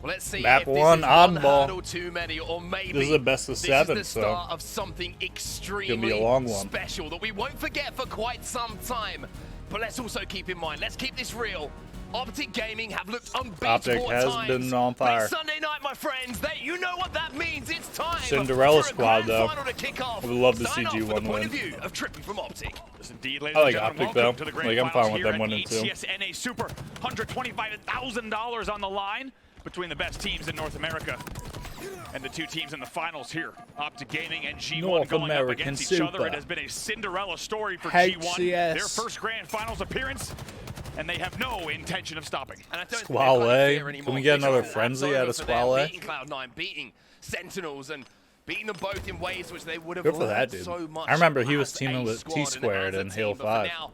Well, let's see Map if this one, is oddball. hurdle too many, or maybe This is a best of 7, this is the start of something extremely be a long one. special that we won't forget for quite some time. But let's also keep in mind, let's keep this real. OpTic Gaming have looked unbeatable OpTic at has times. been on fire. But it's Sunday night, my friends. You know what that means. It's time Cinderella for a squad, grand though. final to kick off. I would love to see Sign off G1 from the point win. of view of Trippy from OpTic. Yes, indeed, ladies I like and gentlemen, OpTic, though. welcome to the grand Like, I'm finals fine with here them at winning, too. HCS NA Super. $125,000 on the line between the best teams in North America. And the two teams in the finals here, OpTic Gaming and G1 North going up American against each other. Super. It has been a Cinderella story for HCS. G1. Their first grand finals appearance, and they have no intention of stopping. And I don't think Squale. they've got fear anymore. Can we get another Because frenzy that's out over of for them, Squale? Beating Cloud9, beating Sentinels, and beating them both in ways which they would have Good for learned that, dude. so much. I remember he was as teaming a with squad T-Squared and as a in Halo team, but for 5. now,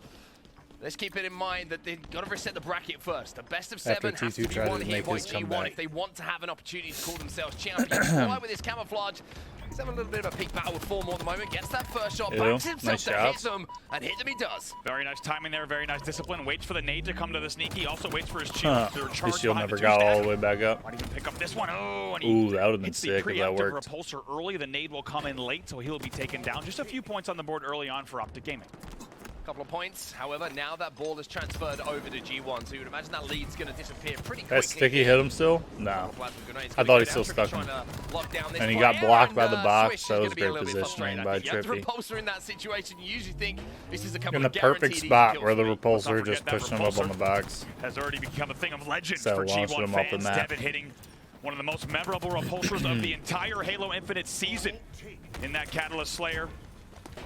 let's keep it in mind that they've got to reset the bracket first. The best of After 7 has T2 to be tried won to here make by his G1 comeback. if they want to have an opportunity to call themselves champions. Why with this camouflage? He's having a little bit of a peak battle with 4 more at the moment. Gets that first shot, Ew, backs himself nice to shots. hit them, and hit them he does. Very nice timing there, very nice discipline. Waits for the nade to come to the sneaky, also waits for his shield to recharge His shield behind never the got two-stack. all the way back up. Might even pick up this one. Oh, and Ooh, that would have been hits the sick if that preemptive worked. repulsor early. The nade will come in late, so he'll be taken down. Just a few points on the board early on for OpTic Gaming. Couple of points. However, now that ball is transferred over to G1, so you would imagine that lead's going to disappear pretty quickly. That sticky hit him still? No. I thought he still stuck him. And he got blocked by the box. That was great positioning by Trippy. Repulsor in that situation, you usually think this is a couple In the of perfect guaranteed spot kills where the for me. repulsor just pushed him up on the box. Has already become a thing of legend So for launched G1 him off the fans. map. Devin hitting one of the most memorable repulsors of the entire Halo Infinite season in that Catalyst Slayer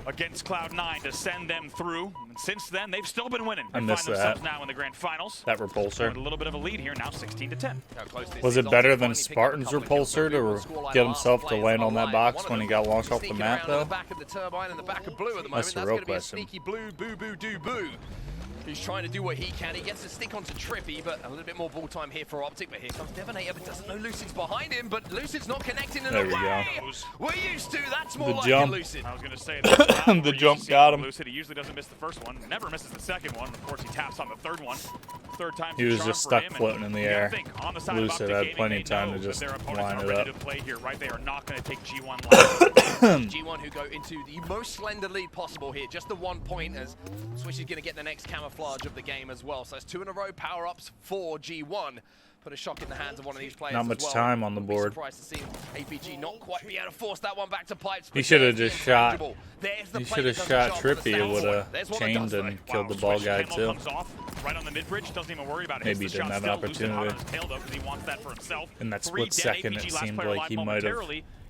against Cloud9 to send them through. And since then, they've still been winning. They I find missed themselves that. now in the grand finals. That repulsor. With a little bit of a lead here now, 16-10. Was it better than Spartan's repulsor to get himself to land on that box when he got launched off the map, though? That's the real question. Sneaky blue, boo, boo, do, boo. He's trying to do what he can. He gets a stick onto Trippy, but a little bit more ball time here for OpTic. But here comes Devonator, but doesn't know Lucid's behind him. But Lucid's not connecting in There a we way go. we're used to. That's more The like jump. a Lucid. I was going to say that. The jump got him. Lucid, he usually doesn't miss the first one, never misses the second one. Of course, he taps on the third one. Third time He was just stuck floating in the air. Lucid had plenty of time to just line it up. To play here, right? They are not going to take G1 live. G1 who go into the most slender lead possible here. Just the 1 point as Swish is going to get the next camouflage of the game as well. So it's 2 in a row power-ups for G1. Put a shock in the hands of one of these players. Not much time on the board. Surprised to see APG not quite be able to force that one back to Pipes. He should have just shot. He should have shot Trippy. Trippy. It would have chained and killed the ball guy, too. Comes off right on the mid-bridge, doesn't even worry about it. Maybe he didn't have an opportunity. He wants that for himself. In that split second, it seemed like he might have.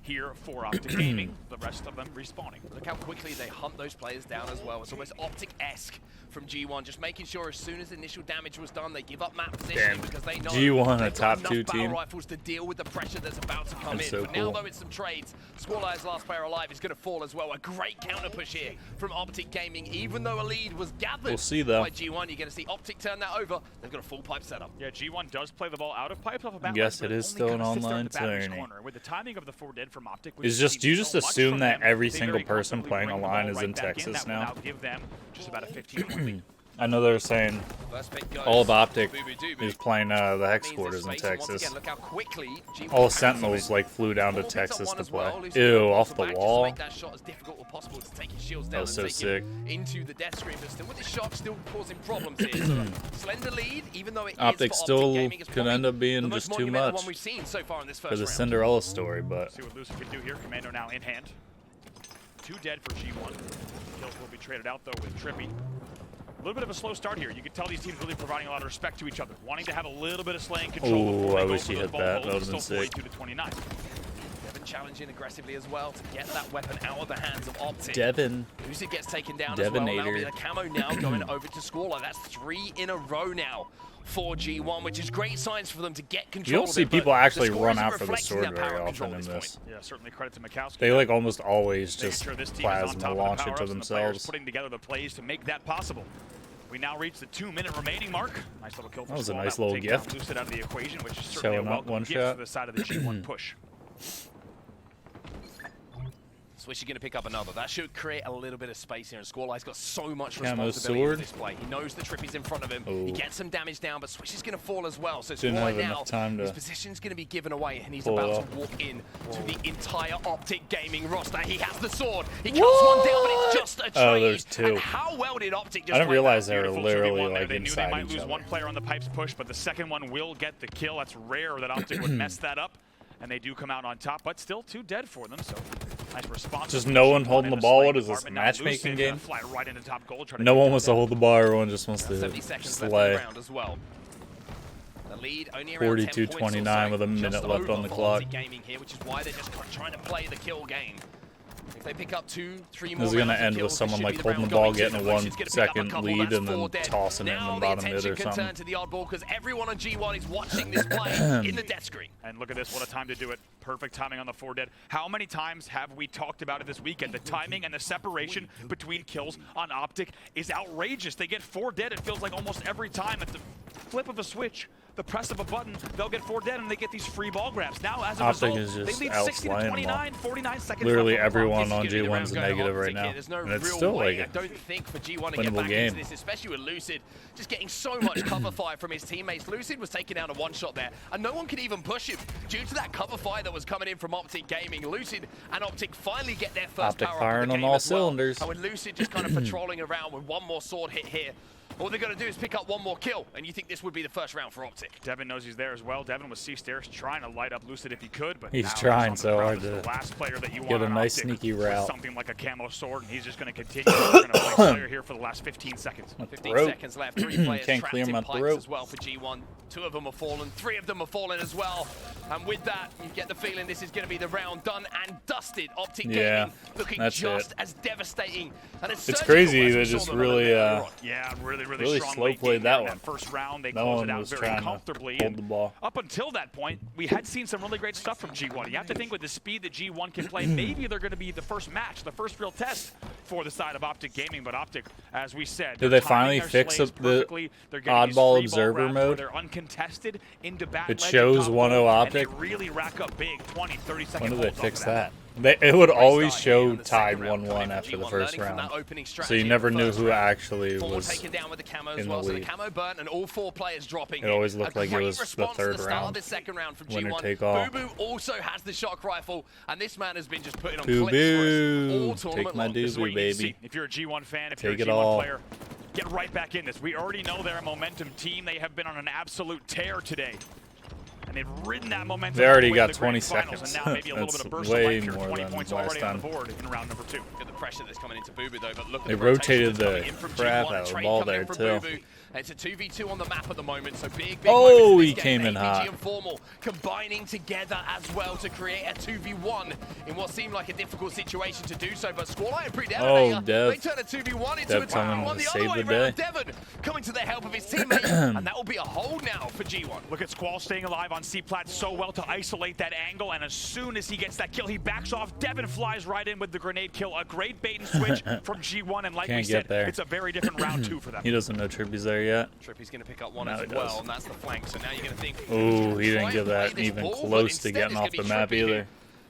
Here for OpTic Gaming, the rest of them respawning. Look how quickly they hunt those players down as well. It's almost OpTic-esque from G1, just making sure as soon as initial damage was done, they give up map positioning because they know G1, a they've top got 2 enough battle team. rifles to deal with the pressure that's about to come That's in. so But now, cool. though, it's some trades. Squallire's last player alive is going to fall as well. A great counter push here from OpTic Gaming, even though a lead was gathered We'll see, though. by G1. You're going to see OpTic turn that over. They've got a full pipe setup. Yeah, G1 does play the ball out of pipes off of bat. Yes, it is still an online tourney. With the timing of the 4 dead from OpTic, Do you just assume that every single person playing online is in Texas now? Give them just about a 15-point lead. I know they're saying First pick goes. all of OpTic Boo Boo Doo Boo. is playing the hex Means quarters in it's Mason once Texas. again. Look how quickly G1 All the has Sentinels it. like flew down to Ball picks up Texas one to as well. play. Lucy Ew, goes off the back just to wall. make that shot as difficult as possible to take his shields down was so and take sick. him into the death screen, but still with the shock still causing problems here. Slender lead, even though it is OpTic for still OpTic Gaming, it's could probably end up being the most just too monumental much one we've seen so far in this for first the round. Cinderella story, but See what Lucy can do here. Commando now in hand. 2 dead for G1. Kills will be traded out though with Trippy. A little bit of a slow start here. You can tell these teams really providing a lot of respect to each other, wanting to have a little bit of slaying control. Ooh, before they I go wish for he the hit ball that. hold. That would've been Still sick. 42-29. Devin challenging aggressively as well to get that weapon out of the hands of OpTic. Devin. Lucy gets taken down as well. That'll be the camo now going over to Squaller. That's 3 in a row now for G1, which is great signs for them to get control. You don't see of it, but people actually the score run isn't out for the reflecting sword that power very control often at in this this. Yeah, certainly credit to Mikowski. They like almost always Making just sure this team is on top plasma of the launch it to power-ups and the players themselves. putting together the plays to make that possible. We now reach the 2-minute remaining mark. Nice little kill. That was a Squall. nice will little take down gift. Lucid out of the equation, which is certainly Showing a up welcome one gift shot. for the side of the G1 push. Swish is going to pick up another. That should create a little bit of space here. And Squallide's got so much Camo responsibility sword. with this play. He knows the Trippy's in front of him. Ooh. He gets some damage down, but Swish is going to fall as well. So Didn't Squallide have now, enough time to his position's going to be given away, and he's pull it about off. to walk in to the entire OpTic Gaming roster. He has the sword. He cuts one down, but it's just a trade. Oh, there's two. And how well did OpTic just I didn't play realize that? they were Beautiful literally 2v1 there. like They knew they inside might each lose other. one player on the pipes push, but the second one will get the kill. That's rare that OpTic would mess that up, and they do come out on top, but still 2 dead for them. So nice response. Just no one holding the ball. What is this, matchmaking game? Fly right into top goal, No one wants to hold the ball. Everyone just wants to 70 seconds left in slay. the round as well. The lead only around 10 points or 42-29 so, with a minute just left over on the for clock. OpTic Gaming here, which is why they're just trying to play the kill game. If they pick up 2, 3 more This is going to rounds of end with kills, someone this like should be holding round the ball, going getting a to. Lucian's gonna pick up a 1-second couple, lead, that's and 4 then dead. tossing it in Now the bottom mid attention or can something. turn to the oddball because everyone on G1 is watching this play in the death screen. And look at this, what a time to do it. Perfect timing on the 4 dead. How many times have we talked about it this weekend? The timing and the separation between kills on OpTic is outrageous. They get 4 dead, it feels like almost every time at the flip of a switch, the press of a button, they'll get 4 dead and they get these free ball grabs. Now, as a OpTic result, is just they lead outflying 60-29, 49 seconds Literally left on the clock. everyone on This is gonna be the G1's round going negative to right OpTic now. here. There's no And it's real still way, like I don't think, for G1 to get winnable back game. into this, especially with Lucid just getting so much cover fire from his teammates. Lucid was taking down a one-shot there, and no one could even push him due to that cover fire that was coming in from OpTic Gaming. Lucid and OpTic finally get their first OpTic power firing up of on the game all as well. cylinders. And with Lucid just kind of patrolling around with one more sword hit here, all they're going to do is pick up one more kill, and you think this would be the first round for OpTic. Devin knows he's there as well. Devin with C-Stairs trying to light up Lucid if he could, but He's now trying on the so ground hard is to the last player that you get want a on nice OpTic sneaky with route. something like a camo sword, and he's just going to continue. We're going to play player here for the last 15 seconds. 15 throat. seconds left. 3 players Can't trapped clear in my pipes throat. as well for G1. 2 of them have fallen. 3 of them have fallen as well. And with that, you get the feeling this is going to be the round done and dusted. OpTic Yeah, Gaming looking that's just it. as devastating and as It's surgical crazy as we they saw just them really, earlier on. Yeah, really really strong slow late played game that there in one. first round. They No close one it out was very trying to comfortably. hold and the ball. Up until that point, we had seen some really great stuff from G1. You have to think with the speed that G1 can play, maybe they're going to be the first match, the first real test for the side of OpTic Gaming. But OpTic, as we said, Did they're they finally timing their fix slays up the perfectly. They're getting these oddball free ball observer grabs where mode? They're uncontested into bat It ledge shows and top 1-0 goal, and OpTic? they really rack up big 20, 30 second When did they holds off fix of that? It would always start here show on the tied second round, 1-1 coming after from the G1, first learning from round. that opening So strategy you in never the knew first who round. actually 4 was taken down with the camo as in the well, so the lead. camo burnt and all 4 players dropping. It always looked A like it great was the response third to the start round. of this second round from Winner G1. take all. Boo Boo also has the shock rifle, and this man has been just putting on Boo clips for us all Boo. tournament Take my long. This is what doobie, you need to baby. see. If you're a G1 fan, if Take you're a it G1 all. player, get right back in this. We already know they're a momentum team. They have been on an absolute tear today. And they've ridden that momentum. They already all the way got to the grand 20 finals, seconds. And now maybe a little That's bit of burst way of life here. more 20 than points last already on time. the board in round number 2. Look at the pressure that's coming into Boo Boo though, but look at They the rotation rotated that's coming the in from crap G1. out of the Trade ball coming in there, from too. Boo Boo. And it's a 2v2 on the map at the moment, so big Oh, moments in he this came game. in APG hot. and Formal combining together as well to create a 2v1 in what seemed like a difficult situation to do so, but Squallide and Predator, Dev. they turn a 2v1 into Dev a coming 2v1 to the save other way the around. day. Devon coming to the help of his teammate, and that will be a hold now for G1. Look at Squall staying alive on C-Plat so well to isolate that angle, and as soon as he gets that kill, he backs off. Devin flies right in with the grenade kill. A great bait and switch from G1, and like we Can't said, get there. it's a very different round 2 for them. He doesn't know Trippy's there yet. Trippy's going to pick up one Now as he well, does. and that's the flank. So now you're going to think, Ooh, he try didn't and get play that this even ball, but close to instead getting it's off gonna the be map Trippy who either.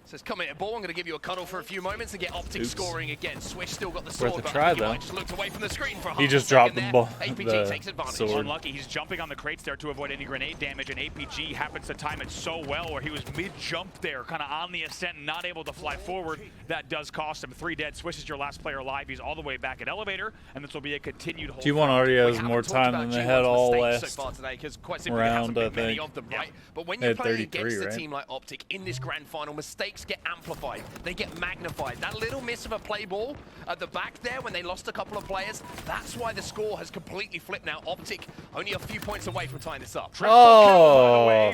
says, come here, ball. I'm going to give you a cuddle for a few moments and get OpTic Oops. scoring again. Swish still got the Worth sword, a but try, I think he though. might just looked away from the screen for a He half just a second dropped the there. ball- APG the takes advantage. sword. Unlucky, he's jumping on the crates there to avoid any grenade damage, and APG happens to time it so well where he was mid-jump there, kind of on the ascent, not able to fly forward. That does cost him 3 dead. Swish is your last player alive. He's all the way back at elevator, and this will be a continued hold. G1 already We has haven't more talked time about than they G1's had all mistakes last so far today, 'cause quite simply round, there I hasn't been many think. of them, right? But when They you're had playing 33, against a right? team like OpTic in this grand final, mistakes get amplified. They get magnified. That little miss of a play ball at the back there when they lost a couple of players, that's why the score has completely flipped now. OpTic only a few points away from tying this up. Oh,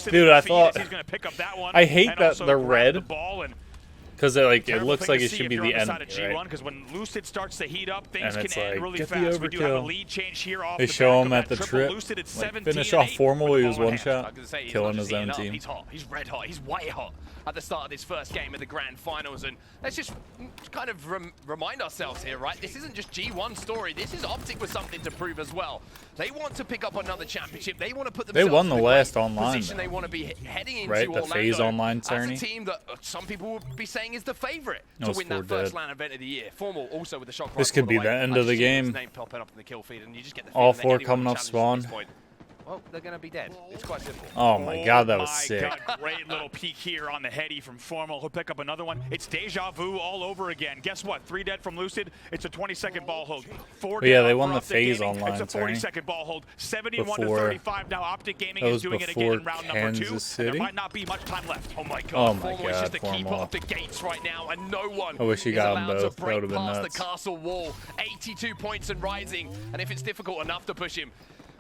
dude, I thought he's going to pick up that one. I hate and that also they're grab red. the ball, and because it terrible looks thing like to it see should if be you're the on end, side of G1, right? because when Lucid starts to heat up, things And can it's end like, really get the fast. We do have a overkill. lead change here off They the show back him of at the that triple. trip, Lucid at like, 17 finish and off 8 Formal, with he the was ball in one hand. shot. I was gonna say, he's killing not just his own heating up, team. He's hot. He's red hot. He's way hot at the start of this first game of the grand finals. And let's just kind of remind ourselves here, right? This isn't just G1's story. This is OpTic with something to prove as well. They want to pick up another championship. They want to put themselves won the last great online, position though. they want to be heading into Right, the Orlando FaZe online as tourney. a team that some people would be saying saying is the favorite to Those win four that first dead. LAN event of the year. Formal also with the shock This rifle could all be way. the end I of the just see his game. name popping up in the kill feed, and you just get the All feeling that four anyone coming who off challenges spawn. at this point, well, they're going to be dead. It's quite simple. Oh my god, that was my sick. God, great little peek here on the heady from Formal. He'll pick up another one. It's deja vu all over again. Guess what? 3 dead from Lucid. It's a 20-second ball hold. 4 But yeah, dead they for won the OpTic phase Gaming. online, It's a sorry. 40-second ball hold. 71 to Before- 35 now. OpTic Gaming that is was doing it again before in round number 2. Kansas And there City? might not be much time left. Oh my Oh god, my Formal is just the God, keeper Formal. of the gates right now, and no one I wish he is got 'em allowed both. to That break would've been past nuts. the castle wall. 82 points and rising, and if it's difficult enough to push him,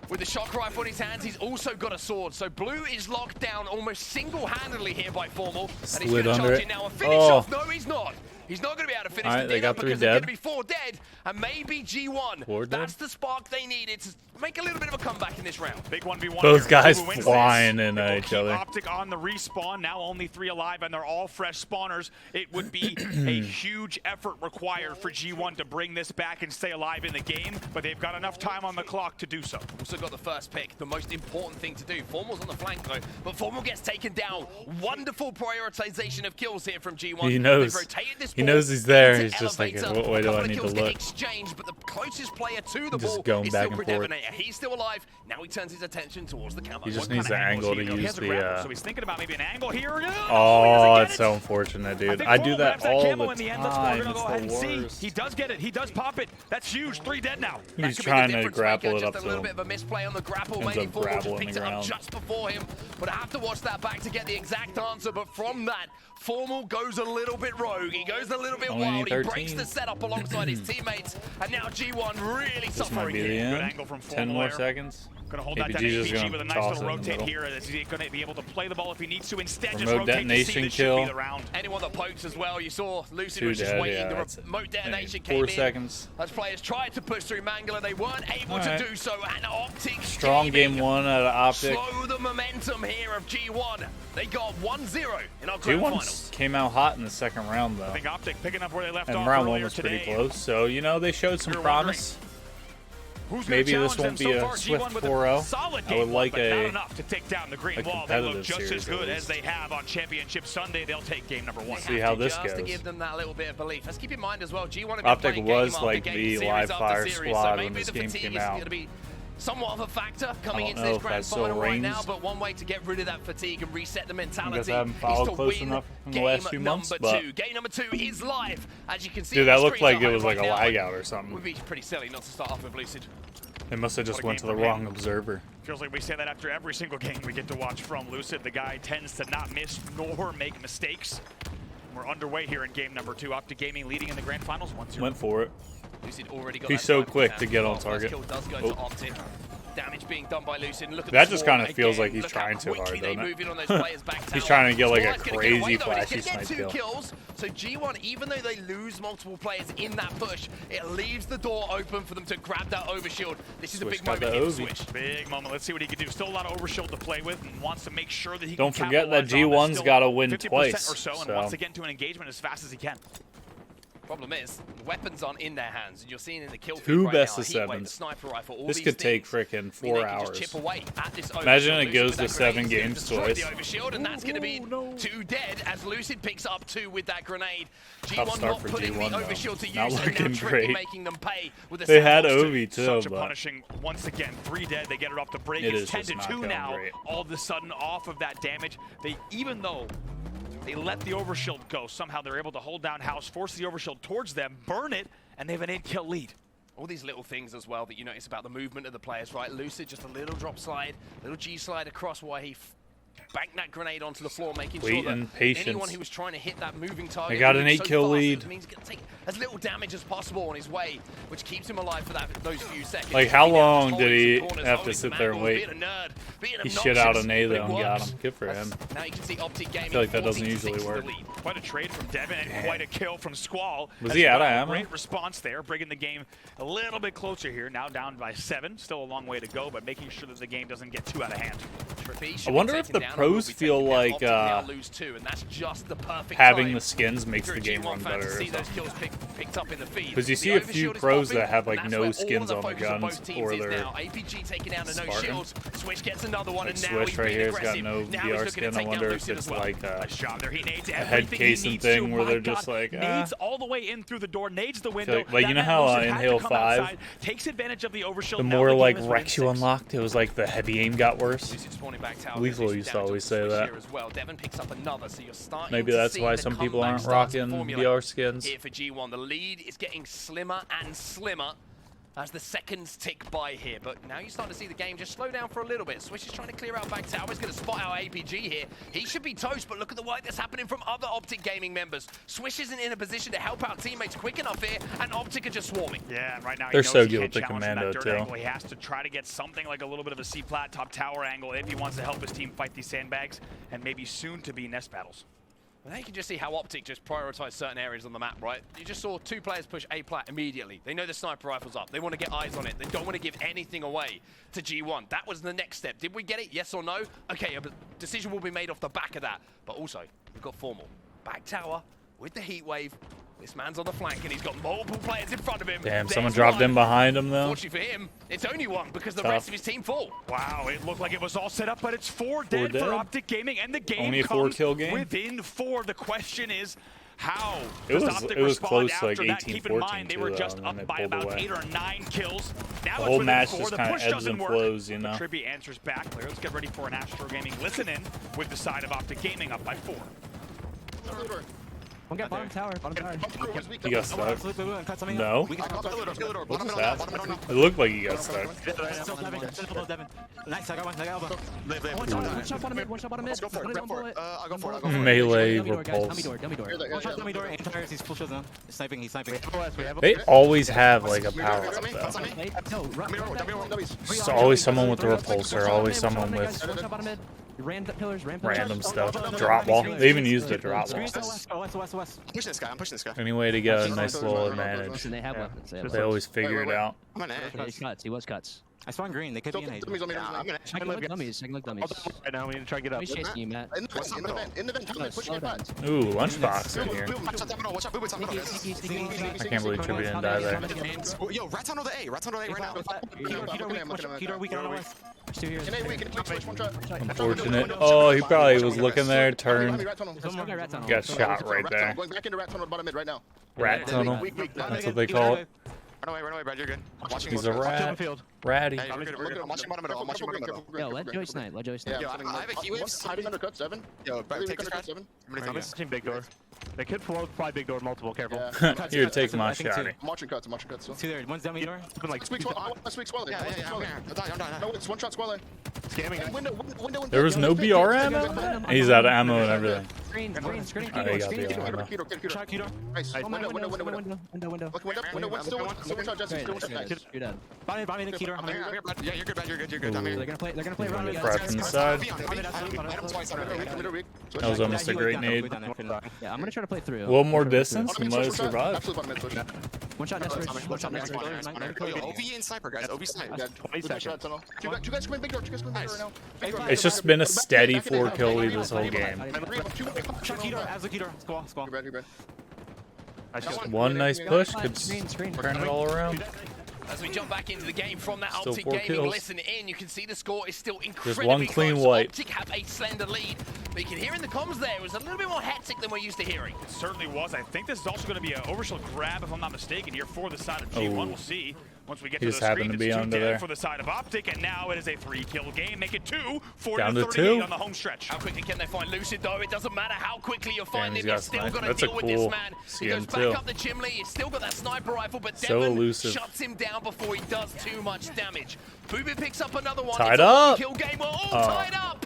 with the shock rifle in his hands, he's also got a sword. So Blue is locked down almost single-handedly here by Formal. And he's Slid going to under charge it. in now and finish Oh. off. No, he's not. He's not going to be able to finish All right, the they dinner got 3 because there's going dead. to be 4 dead. And maybe G1. 4 dead? That's the spark they needed to make a little bit of a comeback in this round. Big 1v1 Those here. guys Who wins flying this? in It will each keep other. OpTic on the respawn. Now only 3 alive, and they're all fresh spawners. It would be a huge effort required for G1 to bring this back and stay alive in the game, but they've got enough time on the clock to do so. Also got the first pick, the most important thing to do. Formal's on the flank though, but Formal gets taken down. Wonderful prioritization of kills here from G1. He knows. They've rotated this He ball knows he's there. into He's just like, elevator. what way do A couple I of need to kills get look? exchanged, but the closest player to the Just ball going is back still and forth. Predevinator. He's still alive. Now he turns his attention towards the camo. He just What needs kind the of angle to angles, he use has a the. grapple, so he's thinking about maybe an angle here. Oh, he it's doesn't so get it. unfortunate, I dude. think I do Formal that grabs all camo the in the end. That's what we're time. gonna It's go ahead and the see. worst. He does get it. He does pop it. That's huge. 3 dead now. That He's could be the trying to difference grapple maker. it up Just a to little him. bit of a misplay on the grapple. Ends Maybe up Formal just grappling picked the it up ground. just before him. But I have to watch that back to get the exact answer. But from that, Formal goes a little bit rogue. He goes a little bit Only wild. He 13. breaks the setup alongside his teammates. And now G1 really This might suffering be the here. Good end. angle from 10 Formal more there. seconds. Gonna hold that down. APG's just APG gonna with a nice toss little it in the rotate middle. here. Is he going to be able to play the ball if he needs to? Instead, just Remote rotate to see detonation this should be kill. the round. Anyone that pokes as well, you saw Lucid 2 was just dead, waiting. yeah, The that's it. remote detonation Hey, came 4 in. seconds. As players tried to push through Mangala, they weren't able All to right. do so. And OpTic Strong game Gaming 1 out of OpTic. slow the momentum here of G1. They got 1-0 in our grand G1 finals. came out hot in the second round, though. I think OpTic picking up where they left And off round 1 earlier was today. pretty close. So, you know, they showed some You're promise. Who's gonna Maybe this challenge won't them? be So a far, swift G1 with 4-0. a solid I game would one, like but not a enough to take down the green a wall. They look competitive just as series, at good as least. they have on Championship Sunday. They'll take game number 1. See how this just goes. to give them that little bit of belief. Let's keep in mind as well, G1 have been OpTic playing was game after like game, the series live after fire series, squad so when maybe this the game fatigue came is out. going to be somewhat of a factor coming I into don't know this if grand that's still final right now, arranged. but one way to get rid of that fatigue and reset the mentality Guess I haven't is followed to close win enough in the game last few months, number but- 2. Game number 2 is live, as you can see. Dude, on that the looked screens like it at was home like a right lag now. out or something. Would be pretty silly not to start off with Lucid. They must have just What a went to game the from wrong him. observer. Feels like we say that after every single game we get to watch from Lucid. The guy tends to not miss nor make mistakes. We're underway here in game number 2. OpTic Gaming leading in the grand finals 1-0. Went for it. Lucid already got He's that so sniper quick down to as get well. on First target. kill does go Oh. to OpTic. Damage being done by Lucid. Look at That the just swarm kinda feels again. like he's Look trying how too hard, quickly they doesn't it? move in on those players back He's tower. trying to get like a Squad's gonna get away, crazy though, and flashy he's gonna get snipe 2 kill. kills. So G1, even though they lose multiple players in that push, it leaves the door open for them to grab that overshield. This is a Switch big got moment the here to Ovi. switch. Big moment. Let's see what he can do. Still a lot of overshield to play with and wants to make sure that he Don't can forget that capitalize on G1's Still gotta win 50% twice, or so, and so. wants to get into an engagement as fast as he can. Problem is, the weapons aren't in their hands, and you're seeing in the kill feed 2 right best now, of a heat wave, the 7s. sniper rifle, all This these could take things frickin' mean 4 they can hours. just chip away at this Imagine overshield. it goes Lucid to with that 7 grenade, games destroyed twice. the overshield, and that's going to be 2 dead as Lucid picks up 2 with that grenade. G1 start not for putting G1 the though. overshield to use, Not and now looking Trippy great. making them pay with a They had Sentinels Ovi too, Such a but punishing, once again, 3 dead. They get it off the break. It It's is 10 just to not 2 going now. great. All of a sudden, off of that damage, they, even though they let the overshield go, somehow they're able to hold down house, force the overshield towards them, burn it, and they have an 8-kill lead. all these little things as well that you notice about the movement of the players, right? Lucid, just a little drop slide, little G slide across while he banked that grenade onto the floor, making sure Wait and that patience. anyone who was trying to hit that moving target. They got an moved 8-kill fast, lead. It means he's going to take as little damage as possible on his way, which keeps him alive for those few seconds. Like, how Being able to long hold did he some corners, have to holding sit some there and angles, wait? being a nerd, being He shit out obnoxious, an A but it though and got works. him. Good for him. Now you can see OpTic Gaming. I feel like that 14 doesn't to usually 6 in the work. lead. Quite a trade from Devin and quite a kill from Squall. Was as he out of well. ammo? Great response there, bringing the game a little bit closer here. Now down by 7. Still a long way to go, but making sure that the game doesn't get too out of hand. Trippy should I be wonder if taken the down pros feel like Optic now lose 2, and that's just the perfect having time the skins makes for the a game G1 run fan to better. see those kills picked up in the feed. Because you see The a few overshield is pros popping, that have like and that's no where all skins of the on the focus of guns both teams or is their now. APG taking down the no Spartan. shields. Switch gets another one, and now Switch he's right being here has got aggressive. no Now he's VR looking to skin. I take down wonder if Lucid it's as well. like Nice job there. He nades a everything head he casing needs thing to. where My they're God. just like, Nades all the way in through the door, nades the window. like you know how in Halo 5, takes advantage of the overshield. the Now more the like game is within wrecks you 6. unlocked, it was like the heavy aim got worse. Lucid spawning back tower. Lethal Lucid used to damage always on say Switch that. here as well. Devon picks up another, so you're starting Maybe to that's see why the some people comeback aren't start to rocking formulate VR skins. here for G1. The lead is getting slimmer and slimmer as the seconds tick by here, but now you're starting to see the game just slow down for a little bit. Switch is trying to clear out back tower. He's going to spot out APG here. He should be toast, but look at the work that's happening from other OpTic gaming members. Swish isn't in a position to help out teammates quick enough here, and OpTic are just swarming. Yeah, and right now They're he knows so he good can't with the challenge from that commando, dirt too. angle. He has to try to get something like a little bit of a C-plat top tower angle if he wants to help his team fight these sandbags and maybe soon to be nest battles. Well, now you can just see how OpTic just prioritize certain areas on the map, right? You just saw 2 players push A plat immediately. They know the sniper rifle's up. They want to get eyes on it. They don't want to give anything away to G1. That was the next step. Did we get it? Yes or no? Okay, a decision will be made off the back of that. But also, we've got Formal. Back tower with the heat wave. This man's on the flank, and he's got multiple players in front of him. Damn, There's someone dropped one. in behind him though. Fortunately for him, it's only 1 because the Tough. rest of his team fall. Wow, it looked like it was all set up, but it's 4 dead for OpTic Gaming, and the game Only a comes 4-kill game? within 4. The question is, how It does was- OpTic it was respond close, after like that? 18-14 Keep in mind, they were too, just though, and up they by pulled about away. 8 or 9 kills. Now The it's whole within match 4. just The kinda push ebbs doesn't and work. flows, you know? Tribby answers back. Clear. Let's get ready for an Astro Gaming listen-in with the side of OpTic Gaming up by 4. One guy bottom tower, bottom tower. He got stuck. No. What was that? It looked like he got stuck. Nice, I got one, One shot bottom mid, one shot bottom mid. Go for it, I'll go for it. Melee Dummy door, guys, repulse. dummy door. One shot dummy door, entire, he's full shields now. He's sniping, he's sniping. They always have like a power up though. No, run. There's always someone with the repulsor, always someone with One shot bottom mid. Ran pillars, ran pillars. random stuff. Drop wall. They even used a drop wall. West. I'm pushing this guy, I'm pushing this guy. Any way to get a nice little advantage. Listen, they have weapons. They have They always figure it out. I'm an A. weapons. He cuts, he was cuts. I spawned green. They could be in A. I'm gonna I can look dummies, I can look dummies. Right now, we need to try and get up. He's chasing you, Matt. in the vent, No, slow down. Ooh, lunchbox in here. Watch out, watch out, Sneaky, sneaky, sneaky. I can't believe Tribby didn't die there. Yo, rats on the A right now. Keto weak on the west. There's 2 here. Unfortunate. Oh, he probably was looking there, turned, There's one guy rat tunnel. got shot right there. Going back into rat tunnel bottom mid right now. Rat tunnel. That's what they call it. Run away, Brad, you're good. Watching He's a rat. Ratty. Hey, we're good. I'm watching bottom middle. I'm watching bottom middle. Yo, let Joey snipe, let Joey snipe. Yo, I have a heat wave. Hiding under cut 7. Yo, Brad, take this crash. I'm I'm missing big door. They could fly big door multiple. Careful. Here, take my shotty. I'm watching cuts, so. Two there. One's dummy door. It's been like Last week Swelling. Yeah, I'm dying. No, it's one shot Swelling. scamming. Window. There was no BR ammo? He's out of ammo and everything. Screen, screen. Oh, he got the ammo. Shot Keto. Nice. Window. One still one. One shot, Jesse. Still one shot. Nice. You're dead. Bottom mid Keto. I'm here. Yeah, you're good, Brad. You're good. I'm here. They're gonna play run. Prep inside. That was almost a great nade. Yeah, I'm gonna try to play through. A little more distance, we might have survived. One shot next bridge. One shot next bridge. OV and sniper, guys. OV sniper. 20 seconds. Two guys come in big door. Right now. It's just been a steady 4-kill lead this whole game. Shot Keto. As a Keto. Squall. One nice push could Screen. turn it all around. As we jump back into the game from that Still OpTic 4 Gaming kills. listen in, you can see the score is still incredibly one clean close. wipe. OpTic have a slender lead, but you can hear in the comms there, it was a little bit more hectic than we're used to hearing. It certainly was. I think this is also going to be an overshield grab, if I'm not mistaken, here for the side of G1. We'll see. Once we get He to the just happened screen, to be it's 2 under dead there. for the side of OpTic, and now it is a 3-kill game. Make it 2, 40 Down to to 38 2. on the home stretch. How quickly can they find Lucid though? It doesn't matter how quickly you find he's him, got you've still sniper. got to That's a deal with this cool man. He skin, goes back too. up the chimney, he's still got that sniper rifle, but So Devon elusive. shuts him down before he does too much damage. Booby picks up another one. Tied It's a up. kill game, we're all tied up!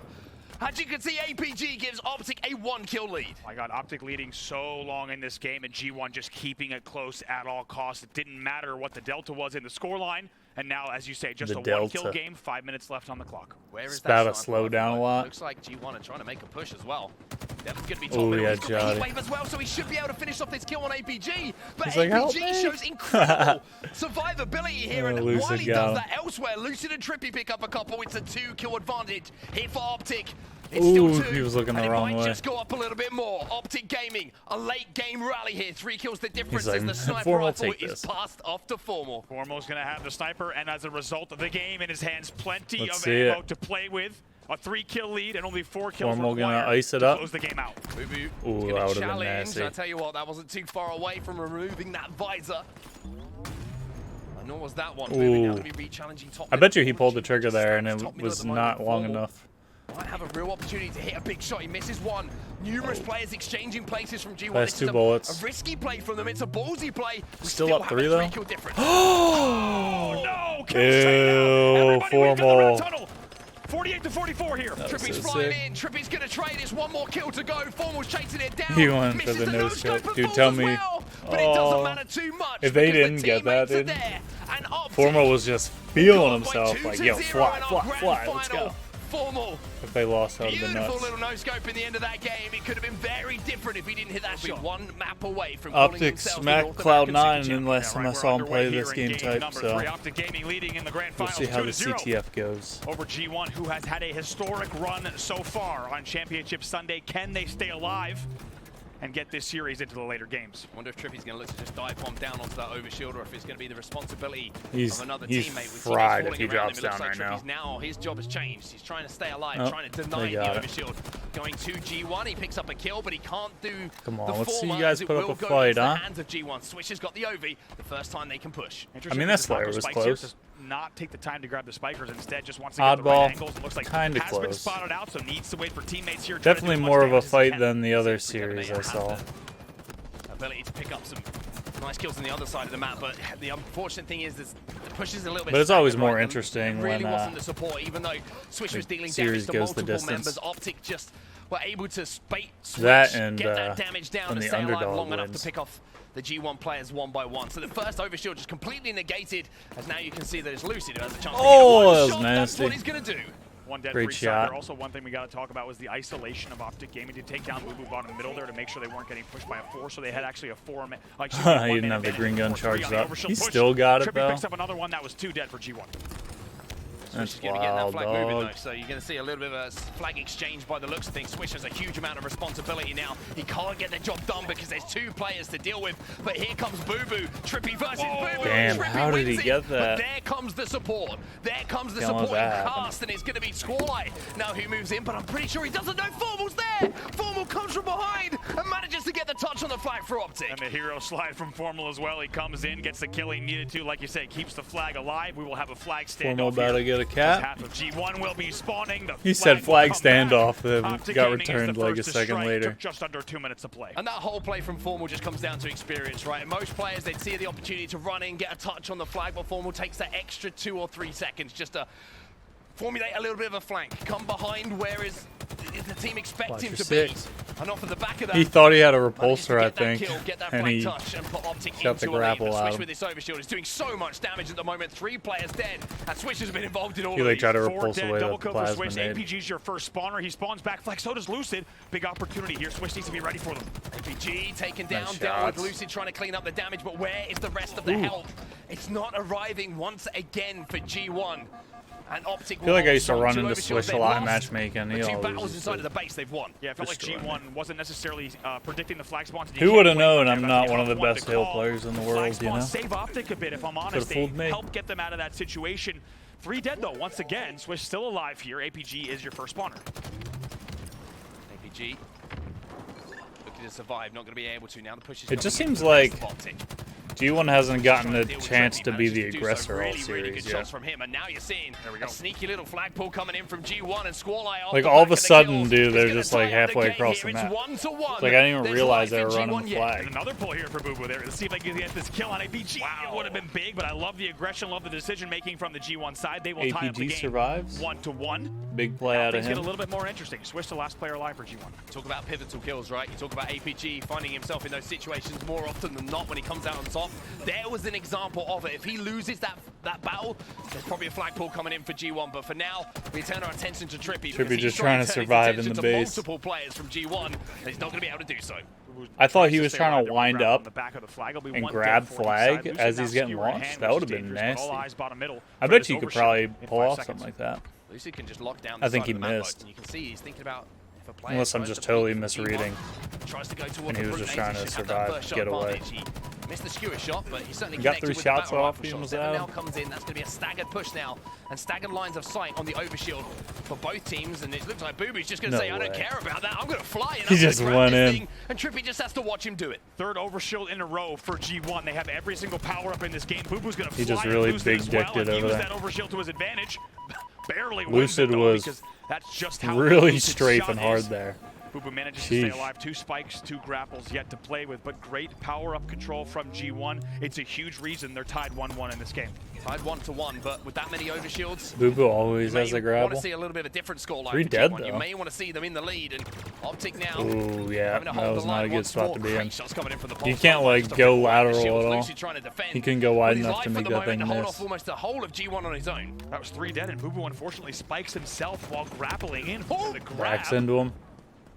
As you can see, APG gives OpTic a 1-kill lead. My God, OpTic leading so long in this game, and G1 just keeping it close at all costs. It didn't matter what the delta was in the scoreline, and now, as you say, just The a delta. 1-kill game, 5 minutes left on the clock. Where is It's that about to sniper slow rifle down a going? lot. Looks like G1 are trying to make a push as well. Devon's going to be top Oh, middle. yeah, He's got the heat Jolly. wave as well, so he should be able to finish off this kill on APG. But He's like, "Help APG me." shows incredible survivability here, and Lucid while he got does him. that elsewhere, Lucid and Trippy pick up a couple. It's a 2-kill advantage here for OpTic. It's still Ooh, 2, he was looking and the it wrong might way. just go up a little bit more. OpTic Gaming, a late game rally here. 3 kills the difference like, as the sniper Formal, rifle take is this. passed off to Formal. Formal's going to have the sniper, and as a result of the game in his hands, plenty Let's of see ammo it. to play with. A 3-kill lead and only 4 kills Formal gonna required ice it to up. close the game out. Boo-boo. Ooh, He's that gonna would've been challenge. nasty. I tell you what, that wasn't too far away from removing that visor. And nor was that one. Boo-boo now Ooh. gonna be re-challenging top I middle. bet you he pulled the trigger there and Top it middle was at the moment. not long Formal enough. might have a real opportunity to hit a big shot. He misses one. Numerous players exchanging places from G1. Last This 2 is bullets. a risky play from them. It's a ballsy play. We Still up have 3 a though. 3-kill difference. Oh, no! Kills Ew, straight out. Everybody we've got the Formal. red tunnel. 48 to 44 here. That was Trippy's so flying sick. in. Trippy's gonna trade. It's 1 more kill to go. Formal's chasing it down. He went for Misses the no no-scope, scope. but Dude, falls tell as me. well. But it doesn't Oh. matter too much. If they because the didn't get that, teammates are dude. there. And OpTic Formal was just feeling himself like, yo, 2-0 fly, in our fly, grand fly, let's final. go. Formal. If they lost, that would have been Beautiful nuts. little no-scope in the end of that game. It could have been very different if he didn't hit that shot. 1 map away from calling OpTic themselves the smacked North Cloud9 American and last time I saw him play this game type, number so 3, OpTic Gaming leading in the grand we'll finals, see how the 2-0 CTF goes. over G1, who has had a historic run so far on Championship Sunday. Can they stay alive and get this series into the later games? I wonder if Trippy's going to look to just dive bomb down onto that overshield, or if it's going to be the responsibility He's- of another he's teammate. With fried teammates if he falling around drops him. It looks down like right Trippy's now, his job has changed. He's trying to stay alive, Oh, trying to deny they the got it. overshield. Going to G1, he picks up a kill, but he can't do Come on, the let's see former, you guys as it put up will a go fight, into the huh? hands of G1. Switch has got the OV, the first time they can push. Interesting that that Slayer Spikers was spikes here close. does not take the time to grab the spikers, instead just wants to get the Oddball, right angles. It looks like kinda has been close. spotted out, so needs to wait for teammates here. Definitely more of a fight than the other series I saw. Ability to pick up some nice kills on the other side of the map, but the unfortunate thing is the push is a little bit. But it's always staggered, more right? interesting It really when, wasn't the support, even though Swish was dealing series damage to goes the multiple distance. members. OpTic just were able to Switch, That and, get that damage down when and the stay alive underdog long enough wins. to pick off the G1 players 1 by 1. So the first overshield just completely negated, as now you can see that it's Lucid who has a chance Oh, to get that one was shot. That's nasty. what he's going to do. One dead Great free shot. side. Also, one thing we got to talk about was the isolation of OpTic Gaming to take down Boo Boo bottom middle there to make sure they weren't getting pushed by a 4. So they had actually a 4. He didn't have the green gun charged up. He still got it, Trippy though. picks up another one. That was 2 dead for G1. Swish That's is going to get that wild, flag moving dog. though, so you're going to see a little bit of a flag exchange by the looks of things. Swish has a huge amount of responsibility now. He can't get the job done because there's 2 players to deal with, but here comes Boo Boo. Trippy versus Boo Boo. Damn, Trippy how did he wins it, get but that? there comes the support. There comes the Can't let supporting that happen. cast, and it's going to be Squall now who moves in, but I'm pretty sure he doesn't know Formal's there. Formal comes from behind and manages to get the touch on the flag for OpTic. And the hero slide from Formal as well. He comes in, gets the kill he needed to. Like you said, keeps the flag alive. We will have a flag standoff. Formal about to get a As cap. half of G1 will be spawning. The He said flag will come back. standoff, then OpTic got Gaming is the returned like a first to second strike. later. Took just under 2 minutes to play. And that whole play from Formal just comes down to experience, right? Most players, they'd see the opportunity to run in, get a touch on the flag, but Formal takes that extra 2 or 3 seconds just to formulate a little bit of a flank, come behind where is the team expects Watch him your to six. be. And off of the back of that, He thought he had a manages to repulsor, I get that think, kill, get that and flank he touch and put OpTic shut the into a lead. grapple But out. Swish with this overshield is doing so much damage at the moment. 3 players dead, and Swish has been involved in all He of like these. tried to 4 repulse dead, away double that kill for plasma Swish. nade. APG's your first spawner. He spawns back. Flex, so does Lucid. Big opportunity here. Swish needs to be ready for them. APG taken down, Nice down with shots. Lucid trying to clean up the damage, but where is the rest of the help? It's not arriving once again for G1. And OpTic I feel like I used to will run hold into two overshields Swish a they've lot in lost. matchmaking. The He 2 always battles used inside to of the base they've won. Yeah, it felt like destroy G1 wasn't necessarily predicting the flag spawns. Who would have known I'm not one of the best hill players in the world, you know? Save OpTic a bit, if I'm honest. Could've They fooled me. help get them out of that situation. 3 dead, though. Once again, Swish still alive here. APG is your first spawner. APG looking to survive, not going to be able to now. The push is It just coming in seems for the rest like of OpTic. G1 hasn't gotten Trying a to deal with chance Trippy, to be the manages to do some aggressor all really series, good yeah. shots from him, and now you're seeing we go. a sneaky little flagpole coming in from G1 and Squall off Like, the all back of a the sudden, kills. dude, It's they're gonna just, like, tie up the halfway game across here. the It's map. 1-1. Like, I didn't even There's realize life they were in running G1 the yet. flag. And another pull here for Boo Boo there. Let's see if they can get this kill on APG. Wow. It would have been big, but I love the aggression, love the decision making from the G1 side. They will tie up the APG game survives. 1-1. Big play out of Things get a him. little bit more interesting. Swish the last player alive for G1. Talk about pivotal kills, right? You talk about APG finding himself in those situations more often than not when he comes out on top. There was an example of it. If he loses that battle, there's probably a flagpole coming in for G1. But for now, we turn our attention to Trippy. because he's just trying to turn his survive attention in the to base. multiple players from G1, and he's not going to be able to do so. I thought he Tries was stay trying alive. to They're wind grab on up the back of the flag. It'll be and one grab dead for each flag side. Lucid as now he's getting skewer in launched. hand, That which would is have been dangerous, but all nasty. eyes bottom middle I for bet this you could overshield probably in pull 5 off seconds. something like that. Lucid can just lock down I the think side he of the map, missed. and you can see he's thinking about if a player Unless I'm tries just to totally peek from misreading. G1, tries to go towards And he the was brute just nades, trying he to should have that survive, first shot get away. advantage. He missed the skewer shot, but he certainly He got connected 3 with shots the battle off rifle him, shot. was Seven that? now comes in. That's going to be a staggered push now, and staggered lines of sight on the overshield for both teams. And it looks like Booby's just going to No say, "I don't way. care about that. I'm going to fly." And He I'm gonna just grab went this in. thing, and Trippy just has to watch him do it. Third overshield in a row for G1. They have every single power up in this game. Boo Boo's going to fly He just and really lose it as well, big-dicked it and over use there. that overshield to his advantage. Barely Lucid wins it, though, was because that's just how really Lucid's strafing shot hard is. there. Boo Boo manages to Sheesh. stay alive. 2 spikes, 2 grapples yet to play with, but great power-up control from G1. It's a huge reason they're tied 1-1 in this game. Tied 1-1, but with that many overshields, Boo Boo always you has a may want grapple. to see a little bit of a different scoreline. 3 for dead, G1. You though. may want to see them in the lead, and OpTic now. Ooh, yeah, having to that hold was the not a line good once spot more. to be in. Great shots coming in from the You pulse can't, line, like, just go off the lateral shields. at all. Lucy trying to defend. He couldn't go wide With his enough life to at make the that moment thing to hold miss. off almost the whole of G1 on his own. That was 3 dead, and Boo Boo unfortunately spikes himself while grappling in for the grab. Backs into him.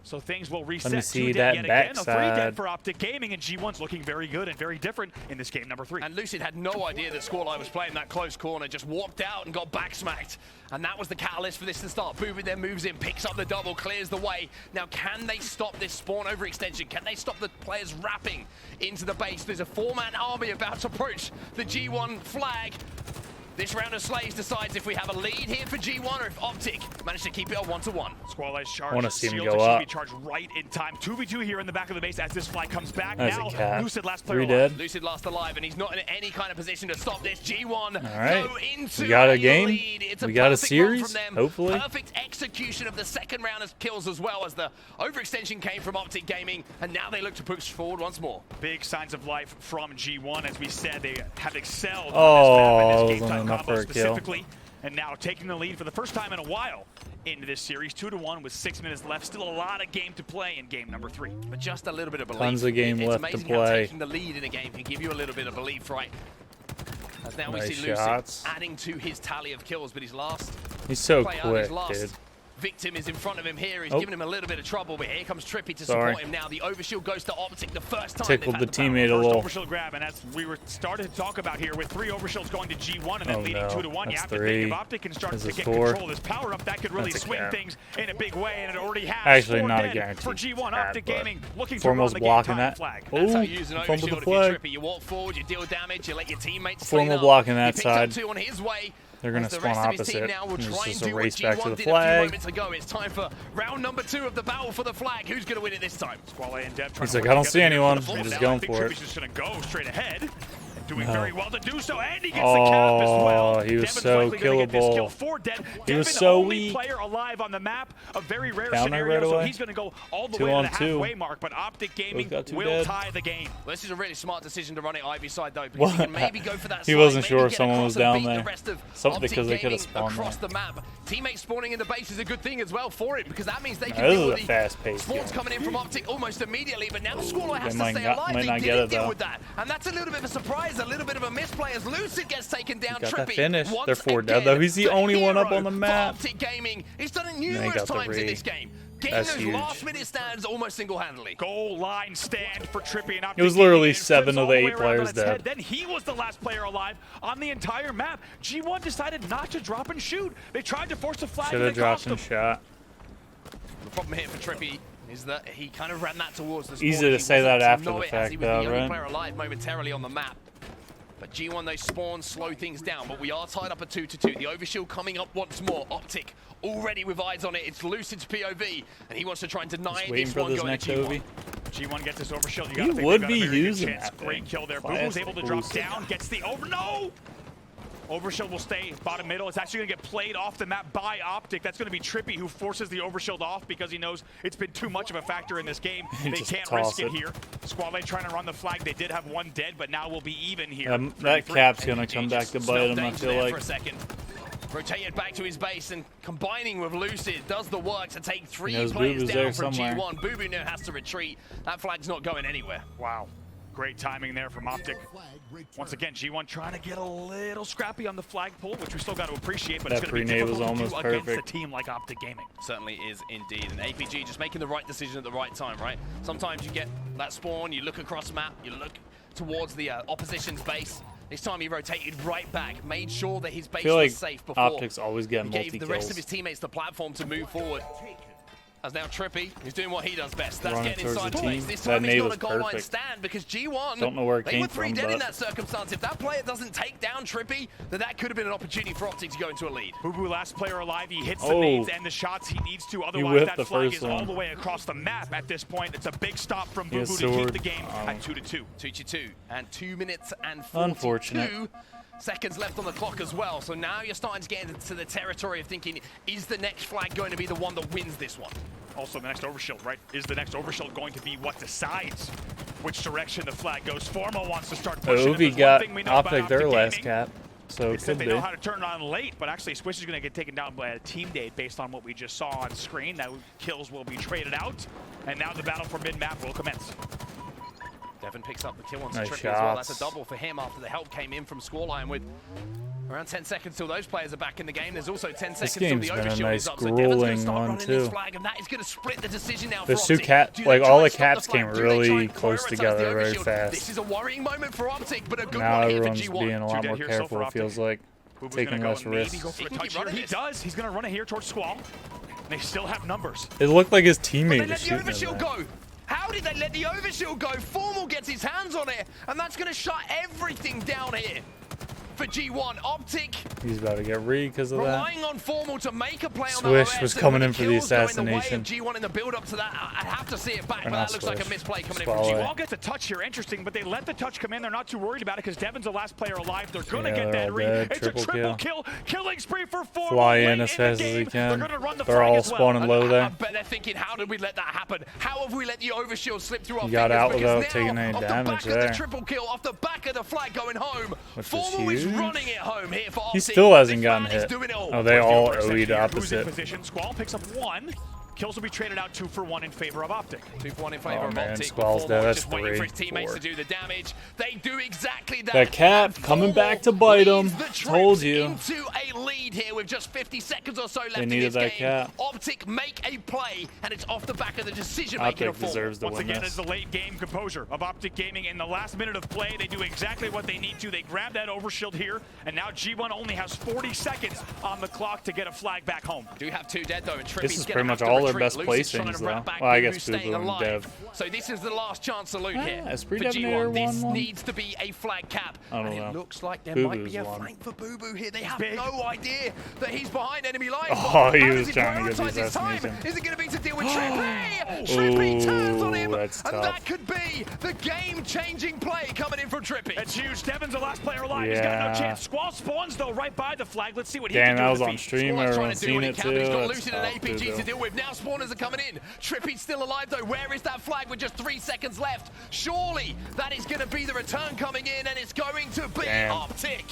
So things will reset. Let me 2 see dead that yet again. A 3 dead backside. for OpTic Gaming, and G1's looking very good and very different in this game number 3. And Lucid had no idea that Squall was playing that close corner, just walked out and got back smacked. And that was the catalyst for this to start. Booby then moves in, picks up the double, clears the way. Now, can they stop this spawn overextension? Can they stop the players wrapping into the base? There's a 4-man army about to approach the G1 flag. This round of Slays decides if we have a lead here for G1 or if OpTic managed to keep it a 1-1. Squall's charge. I wanna see him Shields go actually up. be charged right in time. 2v2 here in the back of the base as this flag comes back. That's now, a cat. Lucid last player 3 alive. dead. Lucid last alive, and he's not in any kind of position to stop this. G1 right. go into We got a game. lead. It's We got a perfect run series, from them. hopefully. Perfect execution of the second round of kills as well as the overextension came from OpTic Gaming, and now they look to push forward once more. Big signs of life from G1. As we said, they have excelled Oh, on this map and this wasn't game-time enough combo for a kill. specifically. And now taking the lead for the first time in a while into this series. 2-1 with 6 minutes left. Still a lot of game to play in game number 3. But just a little bit of belief. Tons of game It's left to amazing how play. taking the lead in a game can give you a little bit of belief, right? As now we Nice see Lucid shots. adding to his tally of kills, but his last He's so player, quick, his last dude. victim is in front of him here. He's Oh. giving him a little bit of trouble, but here comes Trippy to Sorry. support him now. The overshield goes to OpTic the first time. Tickled they've the had power. teammate a First little. overshield grab, and as we were started to talk about here, with 3 overshields going to G1 and then Oh, leading no. 2-1, you That's have to 3. think if OpTic can start This to is get 4. control of this power up, that could really That's a swing cap. things in a big way, and it already has. Actually, 4 not a dead guarantee for G1. cap, OpTic but Gaming looking to Formal's run the blocking game-time that. flag. That's how Ooh, you use an fumble overshield the if you're flag. Trippy. You walk forward, you deal damage, you let your teammates Formal clean up. blocking that He picked up side. 2 on his way. They're gonna As the spawn rest of his team opposite. now will And it's try just and a do what race back to G1 the did a few flag. moments ago. It's time for round number 2 of the battle for the flag. Who's going to win it this time? Squall and Dev trying He's to like, work I don't together see here anyone. for the I'm full just down. going I think for it. Trippy's just going to go straight ahead. And doing No. very well to do so, and he gets the cap as well. Oh, he was Devin's so likely gonna get this killable. kill. 4 dead. He Devin, was so only weak. player alive on the map. A very rare Down there scenario, right so away. he's going to go all the 2 way to on the 2. halfway mark, but OpTic Gaming got 2 will dead. tie the game. Well, this is a really smart decision to run it Ivy side though, because he What? can maybe go for that He slide, wasn't maybe sure if get someone across was and down beat there. the rest of Something OpTic because they Gaming could've spawned across there. the map. Teammates spawning in the base is a good thing as well for it, because that means they Now, can this deal is with a the fast-paced spawns game. coming in from OpTic almost immediately, but now Squaller has They to might stay not- alive. might They not get didn't it, deal though. with that, and that's a little bit of a surprise, a little bit of a misplay as Lucid gets taken down. Got that Trippy finish. once They're 4 dead, again, though. He's the only one up hero on the for map. OpTic Gaming. He's done it he numerous got the times in re. this game. Getting That's those huge. last-minute stands almost single-handedly. Goal line stand for Trippy and OpTic It was literally Gaming. 7 Flips of all the way 8 around on players its head. dead. Then he was the last player alive on the entire map. G1 decided not to drop and shoot. They tried to force a flag Should and have it cost dropped them. and shot. The problem here for Trippy is that he kind of ran that towards the Easy spawn. to He say wasn't that to after know the it, as fact, he was though, the only right? player alive momentarily on the map. But G1, those spawns slow things down, but we are tied up at 2-2. The overshield coming up once more. OpTic already with eyes on it. It's Lucid's POV, and he wants to try and deny Just waiting this for one this going next to G1. OV. G1 gets his overshield. You He gotta think would they've got a be very good using chance. that Great thing. kill there. Classic Boo-Boo's able to drop boost. down, gets the over. No! Overshield will stay bottom middle. It's actually going to get played off the map by OpTic. That's going to be Trippy, who forces the overshield off because he knows it's been too much of a factor in this game. They Just can't toss risk it it. here. Squale trying to run the flag. They did have 1 dead, but now we'll be even here. That 3-3. cap's gonna come He back just to smelled bite him, I danger feel there like. for a second. Rotated back to his base and combining with Lucid does the work to take 3 knows players Boo-Boo's down there from somewhere. G1. Boo Boo now has to retreat. That flag's not going anywhere. Wow. Great timing there from OpTic. Once again, G1 trying to get a little scrappy on the flagpole, which we still got to appreciate, but it's That going to be pre-nade was difficult to almost do against perfect. a team like OpTic Gaming. Certainly is indeed. And APG just making the right decision at the right time, right? Sometimes you get that spawn, you look across map, you look towards the opposition's base. This time he rotated right back, made sure that his base I feel was like safe before OpTic's always getting he gave the rest of his multi-kills. teammates the platform to move forward. As now Trippy is doing what he does best. That's Running getting towards inside the space. team. This That time it's nade not a was goal line perfect. stand because G1, Don't know where it they came were 3 from, dead in but- that circumstance. If that player doesn't take down Trippy, then that could have been an opportunity for OpTic to go into a lead. Bubu, last player alive. He hits the Oh. nades and the shots he needs to. Otherwise, whipped that the flag first is all one. the way across the map at this point. It's a big stop from He has Bubu to keep sword. the game Oh. at 2-2. 2-2 and 2 minutes and 42 Unfortunate. seconds left on the clock as well. So now you're starting to get into the territory of thinking, is the next flag going to be the one that wins this one? Also, the next overshield, right? Is the next overshield going to be what decides which direction the flag goes? Formo wants to start pushing. Ovi got OpTic their last cap, so it It's that could they be. know how to turn it on late, but actually Swish is going to get taken down by a team date based on what we just saw on screen. That kills will be traded out, and now the battle for mid-map will commence. Devin picks up the kill on Nice Trippy as well. That's a shots. double for him after the help came in from Scoreline with around 10 seconds till those players are back in the game. There's also 10 seconds till game's the been a overshield nice is up. So Devin's going to grueling start one, running this too. flag, and that is going to split the decision now Those for two OpTic. cat, Do they like try all and the stop caps flag? came Do they try really and close prioritize together the very overshield? fast. This is a worrying moment for OpTic, but a good Now one here for everyone's G1. being a lot dead more here so careful, far, it feels like. Bubu's Taking gonna go less and maybe risks. go for He a can touch keep here. running He this. does. He's going to run it here towards Squall. They still have numbers. It looked like his But teammate they was let the shooting at overshield that. go. How did they let the overshield go? Formal gets his hands on it, and that's going to shut everything down here for G1. OpTic He's about to get re because of that. relying on Formal to make a play on the Swish OS, was and coming when in for the kills go in way assassination. of G1 in the build-up to that, I have to see it back, Or but not that looks like a Swish. misplay coming Squall. in from G1 G1. gets a touch here, interesting, but they let the touch come in. They're not too worried about it because Devin's the last player alive. They're going to Yeah, get they're that all read. dead. It's Triple a triple kill. Killing spree for Formal. Fly in late as the fast as game. he can. They're gonna run the They're flag all as well. spawning low I there. bet they're thinking, how did we let that happen? How have we let the overshield slip through our He got fingers? out Because without now, taking any off damage the back of there. the triple kill, off the back of the flag going home, Which was Formal is huge. running it home here for He OpTic. still hasn't This gotten man is hit. doing it all. Oh, they all Where's the OE'd overshield here? Who's in opposite. position? Squall picks up 1. Kills will be traded out 2 for 1 in favor of OpTic. 2 for 1 in favor Oh, of man, OpTic. Squall's Formal dead. just That's waiting for his 3, teammates 4. to do the damage. They do exactly that. That cap And coming Formal back to bite 'em. leads the troops Told you. into a lead here with just 50 seconds or so left in needed this that game. cap. OpTic make a play, and it's off the back of the decision making OpTic of Formal. deserves to Once win again, this. it's the late game composure of OpTic Gaming. In the last minute of play, they do exactly what they need to. They grab that overshield here, and now G1 only has 40 seconds on the clock to get a flag back home. Do have 2 dead though, and This Trippy's is gonna pretty have much to all their retreat. best Lucy's trying placings, to wrap though. back Well, I Bubu guess staying Bubu and alive. Dev. So this is the last chance to loot here Esprit for Devenator G1. This won one? needs to be a flag cap, I don't and know. it looks like there Bubu's might be a won. flank for Bubu here. They have big. no idea that he's behind enemy lines. Oh, he How was does trying to get the prioritize his time? assassination. Is it going to be to deal with Trippy? Trippy turns on him, Ooh, and that's that tough. could be the game-changing play coming in from Trippy. It's huge. Devin's the last player alive. He's got Yeah. no chance. Squall spawns, though, right by the flag. Let's see what he Damn, can do that to was on defeat. stream. Squad's trying Everyone's to do seen what he it can, too. but he's got That's Lucian and tough, APG to Bubu. deal with. Now spawners are coming in. Trippy's still alive though. Where is that flag with just 3 seconds left? Surely that is going to be the return coming in, and it's going to be Damn. OpTic.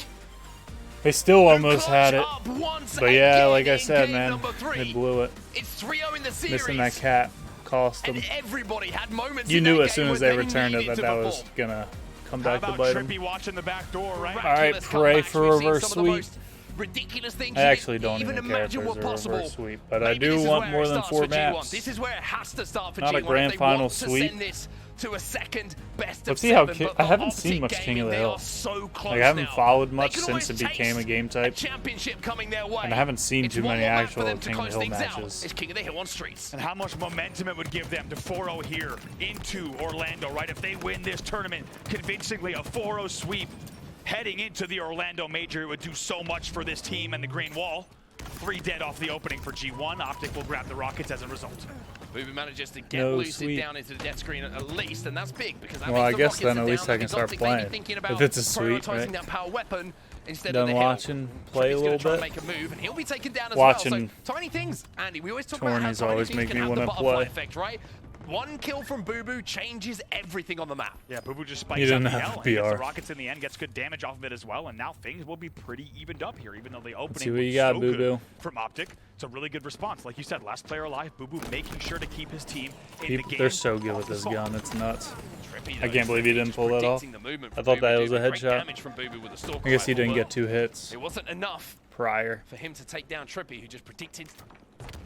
They still almost had it. Up once But yeah, again like I in said, game man, number 3. they blew it. It's 3-0 in the series. Missing that cap cost them. And everybody had moments You in knew that as soon game as where they returned it needed that to that was perform. gonna come How back to about bite them. Trippy watching the back door, right? All right, Miraculous pray comebacks. for We've a seen reverse some of the sweep. most ridiculous things I you actually didn't don't even care if imagine there's were a possible. reverse sweep, but I Maybe do this is want where more it than starts 4 for G1. maps. This is where it has to start for Not a G1 grand if they final want to sweep. send this to a second best Let's of see how 7, but I for haven't seen OpTic much King Gaming, of the they Hill. are so close Like, I haven't now. followed They much can since always it became a taste game type. championship coming their way. And I haven't seen It's too one many more map for actual them to King of the close Hill things out. matches. It's King of the Hill on streets. And how much momentum it would give them to 4-0 here into Orlando, right? If they win this tournament convincingly, a 4-0 sweep heading into the Orlando Major, it would do so much for this team and the Green Wall. 3 dead off the opening for G1. OpTic will grab the Rockets as a result. Bubu manages to get No Lucid sweep. down into the death screen at least, and that's big because that Well, I means the guess Rockets then are at least down. I can That start means OpTic may be playing. thinking If about it's a sweep, prioritizing right? that power weapon instead Done of the hill. watching, play a Trippy's little gonna try bit. and make a move, and he'll be taken down as Watching well. So tiny things, Andy. We always talk about how tourneys tiny always things make can me have the wanna butterfly play. effect, right? One kill from Bubu changes everything on the map. Yeah, Bubu just spikes You didn't out the have L, and to gets the PR. Rockets in the end, gets good damage off of it as well, and now things will be pretty evened up here, even though the opening see what you was got, so Bubu. good from OpTic. It's a really good response. Like you said, last player alive, Bubu making sure to keep his team in the game. They're so good off with the this spawn. gun, it's nuts. Trippy, I though, can't believe he didn't just pull that off. predicting the movement I from thought Bubu, that was a doing great headshot. damage from Bubu with a stalker I guess he rifle, didn't but get 2 hits It wasn't enough prior. for him to take down Trippy, who just predicted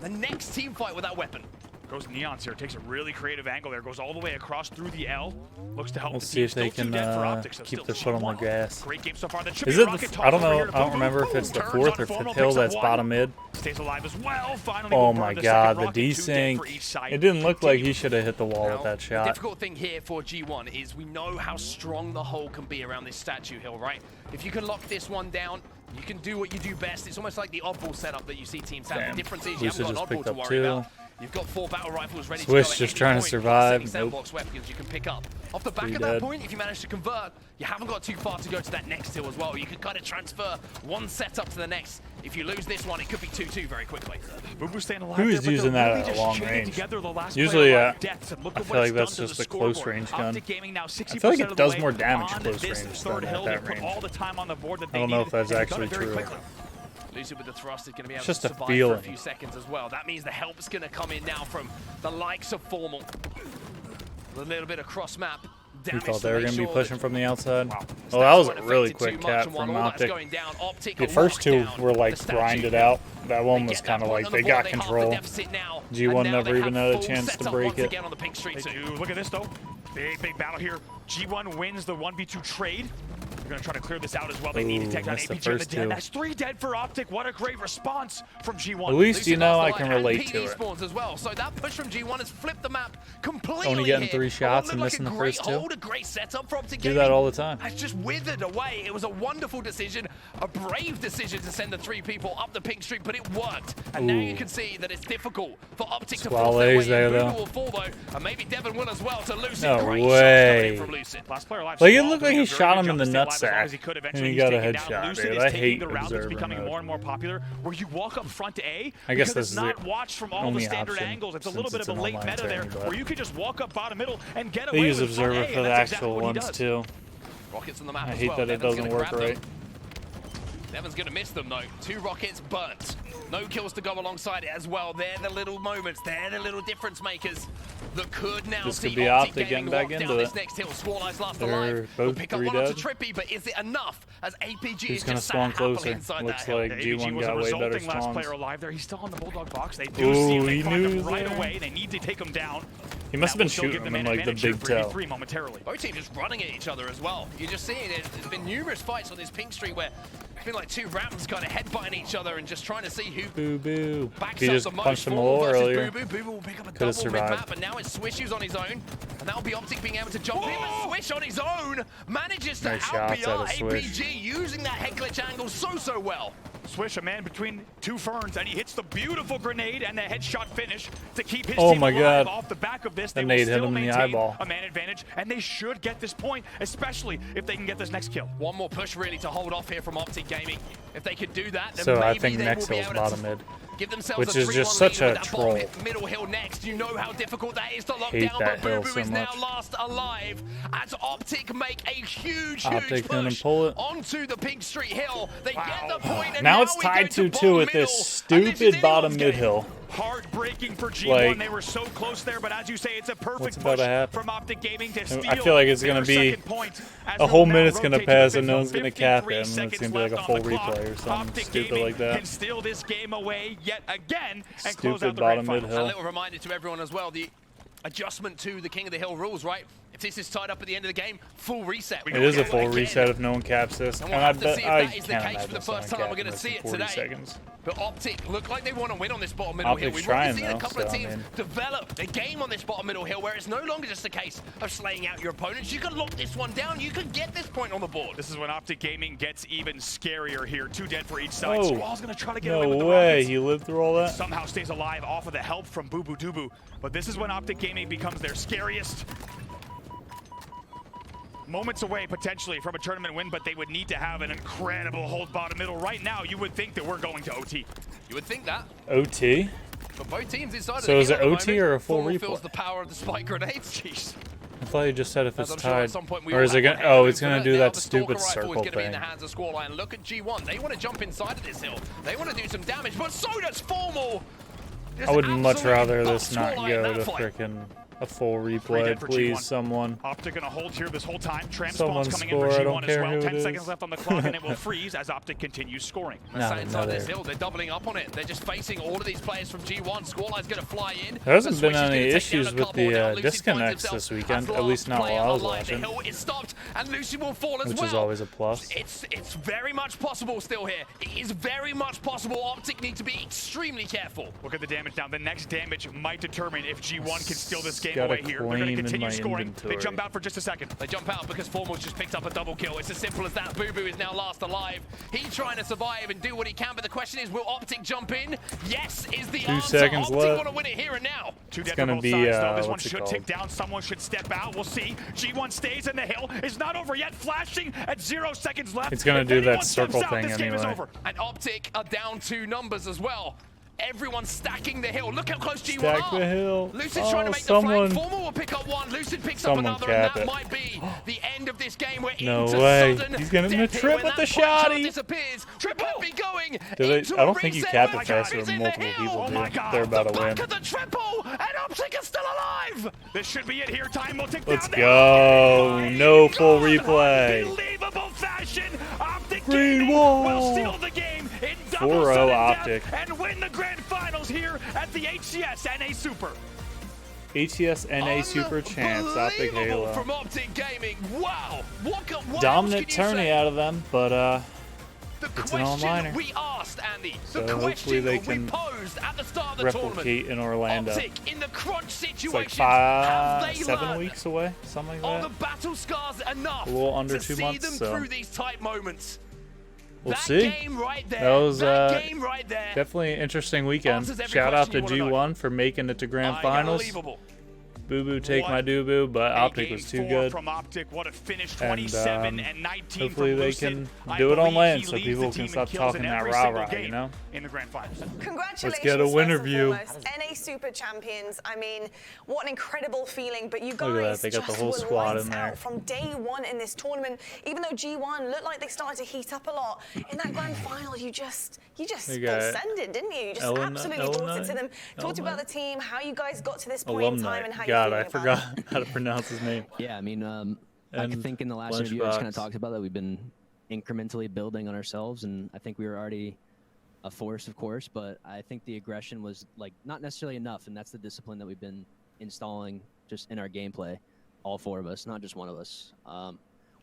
The next team fight with that weapon. Goes Neons here, takes a really creative angle there, goes all the way across through the L, looks to help We'll the see team. if they Still can 2 dead for OpTic, so keep still their foot on the G1. gas. Great game so far. That should Is be it? rocket I don't toss over know. here to I don't Boom remember Boom. if it's the Turns 4th on or Formal, 5th hill picks up that's one. bottom mid. Stays alive as well. Finally, Oh we'll my burn the god, second the rocket, 2 dead desync. for each side. It didn't look like he should have hit the wall with that The shot. difficult thing here for G1 is we know how strong the hole can be around this statue hill, right? If you can lock this one down, you can do what you do best. It's almost like the oddball setup that you see teams have. Damn. The difference is you Lucia haven't got an just oddball to picked up worry 2. about. You've got 4 battle rifles ready Swish to go at just any trying to point. survive. Silly sandbox weapons you can pick up. Off the back 3 of dead. that point, if you manage to convert, you haven't got too far to go to that next hill as well. You can kind of transfer one setup to the next. If you lose this one, it could be 2-2 very quickly. Boo staying alive Who is there, but using they're that really at a just long chaining range? together the last Usually, player alive deaths, and look I at feel what like it's that's done to just the a close scoreboard. range gun. OpTic Gaming now 60% I feel like it of the does way more damage on close this range third than hill. at They that put range. all the time on the board that they I don't know needed, if that's and they've done actually it very true. quickly. Lucy with the thrust is going to be able Just to a survive feeling. for a few seconds as well. That means the help's going to come in now from the likes of Formal. A little bit of cross map. We thought they were going to be pushing from the outside. Wow. Oh, that was a really quick cap from OpTic. The first 2 were like grinded out. That one was kind of like they got control. G1 never even had a chance to break it. They do. Look at this though. Big battle here. G1 wins the 1v2 trade. They're going to try to clear this out as well. They need to take down missed the APG on the first dead. 2. That's 3 dead for OpTic. What a great response from G1. At least you know I can relate to it. Spawns as well. So that push from G1 has flipped the map completely. Only getting 3 here. shots What and looked missing like the a great first 2. hold, a great setup for OpTic Do that Gaming all the time. has just withered away. It was a wonderful decision, a brave decision to send the 3 people up the pink street, but it worked. And now you can see that it's difficult for OpTic to force their way there, in. though. Boomer will fall though, and maybe Devin will as well to Lucid. No Great way. shots coming in from Lucid. Last player alive. Like, it Small, looked like doing he a very shot good him in job the to stay alive as long nutsack, as he could. and Eventually, he he's got a taken down. headshot, Lucid dude. is I taking hate the route that's observer becoming mode. more and more popular, where you walk up front A. I guess because this it's is not the watched from all the only standard option, angles. It's a since little bit it's of a an late online meta there, thing, but where you could just walk up bottom middle and get They away use with front observer A, for and the that's actual exactly what he ones does. too. Rockets on the map I as hate well. that it Devin's doesn't gonna work grab them. right. Devin's going to miss them though. 2 rockets burnt. No kills to go alongside it as well. They're the little moments. They're the little difference makers that could now This see could be OpTic OpTic Gaming getting back lock into down it. this next hill. Squall-Eyes last They're alive. both We'll pick up 3 one onto dead. Trippy, but is it enough as APG He's is gonna just spawn sat happily closer. inside Looks that hill? like APG G1 was a got way better resulting last spawns. player alive there. He's still on the Bulldog box. They do Ooh, see him. They he find knew him he was right there. away. They need to take him down. He must have That been will still shooting give him them in an like the advantage here big for toe. E3 momentarily. Both teams just running at each other as well. You're just seeing it. There's been numerous fights on this pink street where it's been like 2 rams kind of headbutting each other and just trying to see who Boo boo. backs He up just the most. punched him a Formal little versus earlier. Boo Boo. Boo Boo will pick up a Could've double survived. mid-map, and now it's Swishy's on his own. And that'll be OpTic being able to jump in, but Swish on his own manages to Nice shots out-PR out of Swish. APG using that head glitch angle so well. Swish, a man between 2 ferns, and he hits the beautiful grenade and the headshot finish to keep his Oh team my alive. God. Off the back of this. The They will nade hit still him in the maintain eyeball. a man advantage, and they should get this point, especially if they can get this next kill. One more push really to hold off here from OpTic Gaming. If they could do that, then So maybe I think they next will be hill's able to bottom mid. give themselves Which a is just 3-1 such lead a with that bottom troll. middle hill next. You know how difficult that is to lock Hate down, that but hill Boo Boo so is now much. last alive as OpTic make a huge OpTic gonna push pull it. onto the Pink Street Hill. They get the point, and Now it's we go tied to 2-2 bottom with middle, this and this is stupid bottom anyone's mid game. hill. Heartbreaking for G1. Like, They were so close there, but as you say, it's a perfect what's about push to happen? from OpTic Gaming to steal. I feel like it's gonna their be second point as a we whole will now minute's gonna rotate to pass the and no fifth one's gonna 53 cap it, and it's seconds gonna be like a left full on the clock. replay or something OpTic stupid Gaming like that. can steal this game away yet again and close Stupid out the bottom grand mid finals. A hill. little reminder to everyone as well, the adjustment to the King of the Hill rules, right? If this is tied up at the end of the game, full reset. We It go is a again. full reset if no one caps this, And and we'll I have to bet see if I that is the can't case for imagine the first someone time we're capping going to this see in it 40 today. seconds. But OpTic look like they want to win on this bottom middle hill. OpTic's We've already trying, seen a though, couple of so, I teams mean- develop a game on this bottom middle hill where it's no longer just a case of slaying out your opponents. You can lock this one down. You can get this point on the board. This is when OpTic Gaming gets even scarier here. 2 dead for each side. Oh, Squall's going to try to get away with no the way, rockets. he lived through all that? Somehow stays alive off of the help from Boo Boo Doo Boo. But this is when OpTic Gaming becomes their scariest. Moments away potentially from a tournament win, but they would need to have an incredible hold bottom middle. Right now, you would think that we're going to OT. You would think that. OT? But both teams inside So of is the it hill at the OT moment. or a full Formal replay? feels the power of the spike grenades. Jeez. I thought you just said if As it's I'm sure at tied. some point we Or all is it have gonna, one oh, hand it's gonna over do it. Now that the stupid Stalker rifle circle is gonna be in thing. the hands of Squall, look at G1. They want to jump inside of this hill. They want to do some damage, but so does Formal. I would much rather this Just not absolutely go bust to Squall in that frickin' A full replay, please, someone. OpTic gonna hold here this whole time. Someone Transpawn's coming score, in for I don't G1 as care well. who 10 it seconds is. left on the clock, and it will freeze as OpTic continues scoring. Sat inside this hill, they're doubling up on it. They're just facing all of these players from G1. Squalline's going to fly in. There hasn't been any issues with the disconnects this weekend, at least not while I was watching, The hill is stopped, and Lucy will fall as well. which is always a plus. It's very much possible still here. It is very much possible. OpTic need to be extremely careful. Look at the damage now. The next damage might determine if G1 can steal this game Got a away here. They're going claim to in continue my scoring. inventory. They jump out for just a second. They jump out because Formal's just picked up a double kill. It's as simple as that. Boo Boo is now last alive. He's trying to survive and do what he can, but the question is, will OpTic jump in? Yes is the 2 answer. seconds OpTic left. want to win it here and now. Two dead gonna for both be, sides, though. This one what's it should called? tick down. Someone should step out. We'll see. G1 stays in the hill. It's not over yet. Flashing at 0 seconds left. It's gonna If do that anyone steps circle out, thing this game is anyway. over. And OpTic are down 2 numbers as well. Everyone's stacking the hill. Look how close G1 Stack are. the hill. Lucid's trying to make someone, the flank. Formal will pick up one. Lucid picks up someone another, and cap that it. might be the end of this game. We're No into way. sudden He's getting the death trip when with the that punch out shotty. disappears. Trip might be going. I don't think you cap it faster He's than in the multiple hill. people Oh do. my God. They're about to Back win. of the triple, and OpTic is still alive. This should be it here. Time will tick Let's down. go. No full replay. Unbelievable fashion. OpTic Green Gaming wall. will steal the game in double 4-0 sudden OpTic. death and win the grand finals here at the HCS NA Super. HCS NA Super Champs, OpTic Unbelievable Halo. from OpTic Gaming. Wow. What Dominant else can you tourney say? out of them, but The it's an question onliner. we asked, Andy, So the hopefully question they we can posed at the start of the tournament. replicate in Orlando. OpTic, in the crunch It's situation, like have they 7 learned? weeks away, something Are like the that. battle scars enough A little under to 2 see months, them so through these tight moments? we'll that see. Game right there, That was game right there. definitely an interesting weekend. Answers every Shout out to question you wanna G1 for making it to grand finals. Unbelievable. Boo Boo take What my doo boo, but A OpTic game was too 4 good. from OpTic. What a finish, And 27 and 19 hopefully from they Lucid. can I do it on believe land he so leads people the can team in stop kills talking in that every rah-rah, single game you know? in the grand finals. Congratulations, get a first winner and view. foremost, NA Super Champions. I mean, what an incredible feeling. But you Look at that, guys they got the just whole were squad lights in there. out from day one in this tournament. Even though G1 looked like they started to heat up a lot, in that grand final, you just They got ascended, didn't you? You just absolutely brought it to them. Talk to me about the team, how you guys got to this point in time, and how you're God, feeling I about forgot it. how to pronounce his name. Yeah, I mean, I And think in the last interview I just kind of Lunchbox. talked about that we've been incrementally building on ourselves, and I think we were already a force, of course, but I think the aggression was like not necessarily enough, and that's the discipline that we've been installing just in our gameplay, all 4 of us, not just one of us.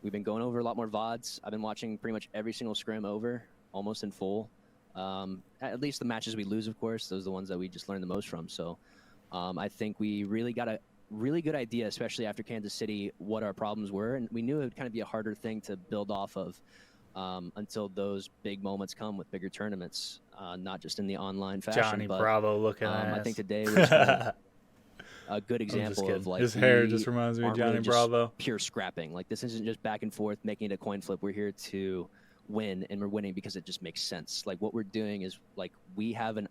We've been going over a lot more VODs. I've been watching pretty much every single scrim over, almost in full. At least the matches we lose, of course, those are the ones that we just learn the most from. So I think we really got a really good idea, especially after Kansas City, what our problems were, and we knew it would kind of be a harder thing to build off of until those big moments come with bigger tournaments, not just in the online fashion. Johnny but, Bravo looking I ass. think today was a good I'm just example kidding. of like His hair we just reminds me of aren't Johnny really just Bravo. pure scrapping. Like this isn't just back and forth making it a coin flip. We're here to win, and we're winning because it just makes sense. Like what we're doing is like we have an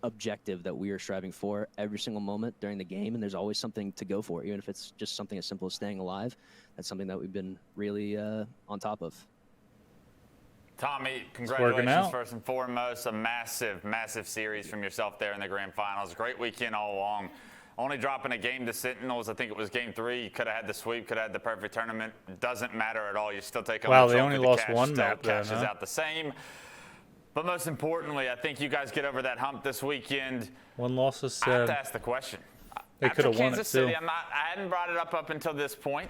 objective that we are striving for every single moment during the game, and there's always something to go for, even if it's just something as simple as staying alive. That's something that we've been really on top of. Tommy, working congratulations out. first and foremost. A massive, massive series from yourself there in the grand finals. Great weekend all along. Only dropping a game to Sentinels. I think it was game 3. You could have had the sweep, could have had the perfect tournament. Doesn't matter at all. You still take home Wow, the they trophy. only The lost cash one still map then, cashes huh? out the same. But most importantly, I think you guys get over that hump this weekend. One loss is I have sad. to ask the question. They After could have won it Kansas too. City, I hadn't brought it up until this point.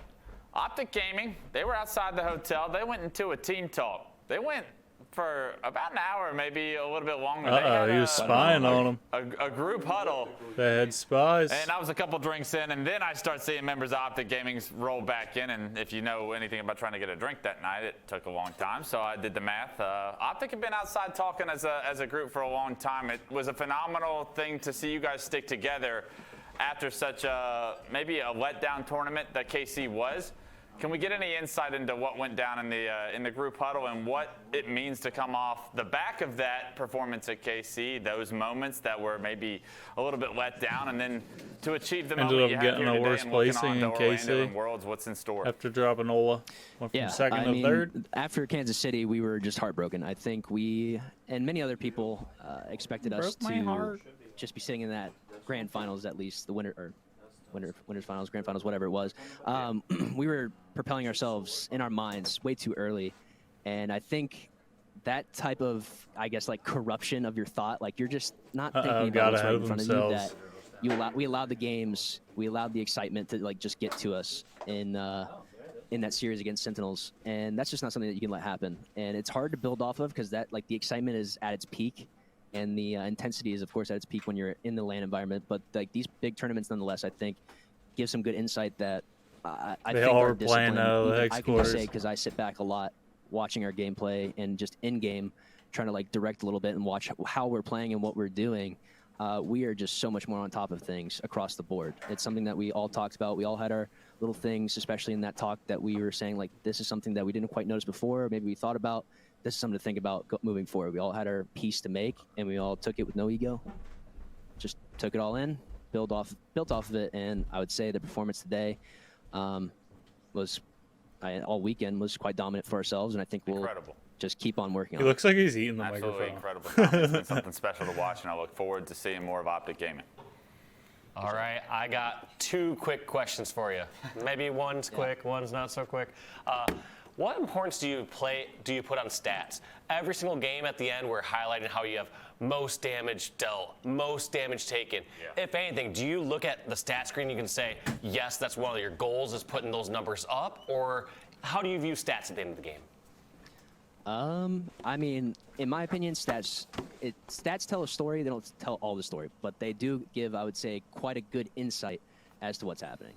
OpTic Gaming, they were outside the hotel. They went into a team talk. They went for about an hour, maybe a little bit longer. They had He was spying on them. a group huddle. They had spies. And I was a couple drinks in, and then I start seeing members of OpTic Gaming roll back in. And if you know anything about trying to get a drink that night, it took a long time. So I did the math. OpTic had been outside talking as a group for a long time. It was a phenomenal thing to see you guys stick together after such a maybe a letdown tournament that KC was. Can we get any insight into what went down in the group huddle and what it means to come off the back of that performance at KC, those moments that were maybe a little bit let down, and then to achieve the Ended moment up you had getting here a today worse and looking placing on to in Orlando KC. and Worlds, what's in store? After dropping Ola. Went from second I to mean, third. After Kansas City, we were just heartbroken. I think we and many other people expected us Broke my to heart. just be sitting in that grand finals, at least the winner or winners finals, grand finals, whatever it was. We were propelling ourselves in our minds way too early, and I think that type of, I guess, like corruption of your thought, like you're just not thinking about what's right in front of you. That we allowed the games, we allowed the excitement to like just get to us in that series against Sentinels, and that's just not something that you can let happen. And it's hard to build off of because that like the excitement is at its peak. And the intensity is, of course, at its peak when you're in the LAN environment. But like these big tournaments, nonetheless, I think give some good insight that I think all our were playing discipline. the I can just say because I sit back a lot watching our gameplay and just in game trying to like direct a little bit and watch how we're playing and what we're doing. We are just so much more on top of things across the board. It's something that we all talked about. We all had our little things, especially in that talk that we were saying like this is something that we didn't quite notice before. Maybe we thought about. This is something to think about moving forward. We all had our piece to make, and we all took it with no ego. Just took it all in, built off of it, and I would say the performance today was all weekend was quite dominant for ourselves, and I think we'll just keep on working on it. He looks like he's eating the Absolutely microphone. incredible. It's been something special to watch, and I look forward to seeing more of OpTic gaming. All right, I got 2 quick questions for you. Maybe one's quick, one's not so quick. What importance do you put on stats? Every single game at the end, we're highlighting how you have most damage dealt, most damage taken. Yeah. If anything, do you look at the stat screen? You can say, yes, that's one of your goals is putting those numbers up, or how do you view stats at the end of the game? I mean, in my opinion, stats tell a story. They don't tell all the story, but they do give, I would say, quite a good insight as to what's happening.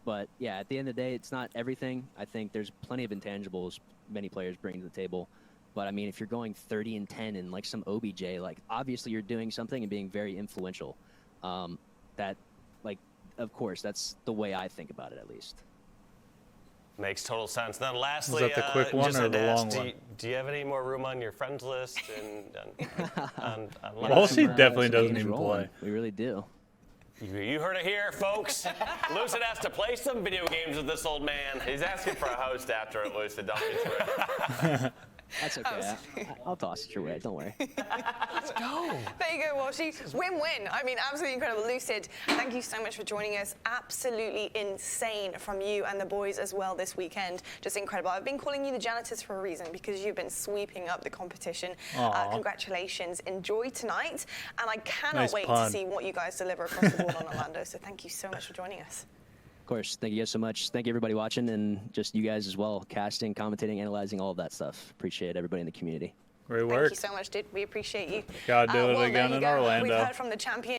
But yeah, at the end of the day, it's not everything. I think there's plenty of intangibles many players bring to the table. But I mean, if you're going 30-10 and like some OBJ, like obviously you're doing something and being very influential. That, like, of course, that's the way I think about it, at least. Makes total sense. Then lastly, is that the quick one or the long one? Do you have any more room on your friends list? Well, she definitely doesn't even play. We really do. You heard it here, folks. Lucid has to play some video games with this old man. He's asking for a host after it, Lucid. Don't get to it. That's okay. I'll toss it your way. Don't worry. Let's go. There you go, Washi. Win-win. I mean, absolutely incredible. Lucid, thank you so much for joining us. Absolutely insane from you and the boys as well this weekend. Just incredible. I've been calling you the janitors for a reason because you've been sweeping up the competition. Congratulations. Enjoy tonight. And I cannot wait to see what you guys deliver across the board on Orlando. So thank you so much for joining us. Of course. Thank you guys so much. Thank you, everybody watching, and just you guys as well, casting, commentating, analyzing, all of that stuff. Appreciate everybody in the community. Great work. Thank you so much, dude. We appreciate you. Gotta do it again in Orlando. We've heard from the champion.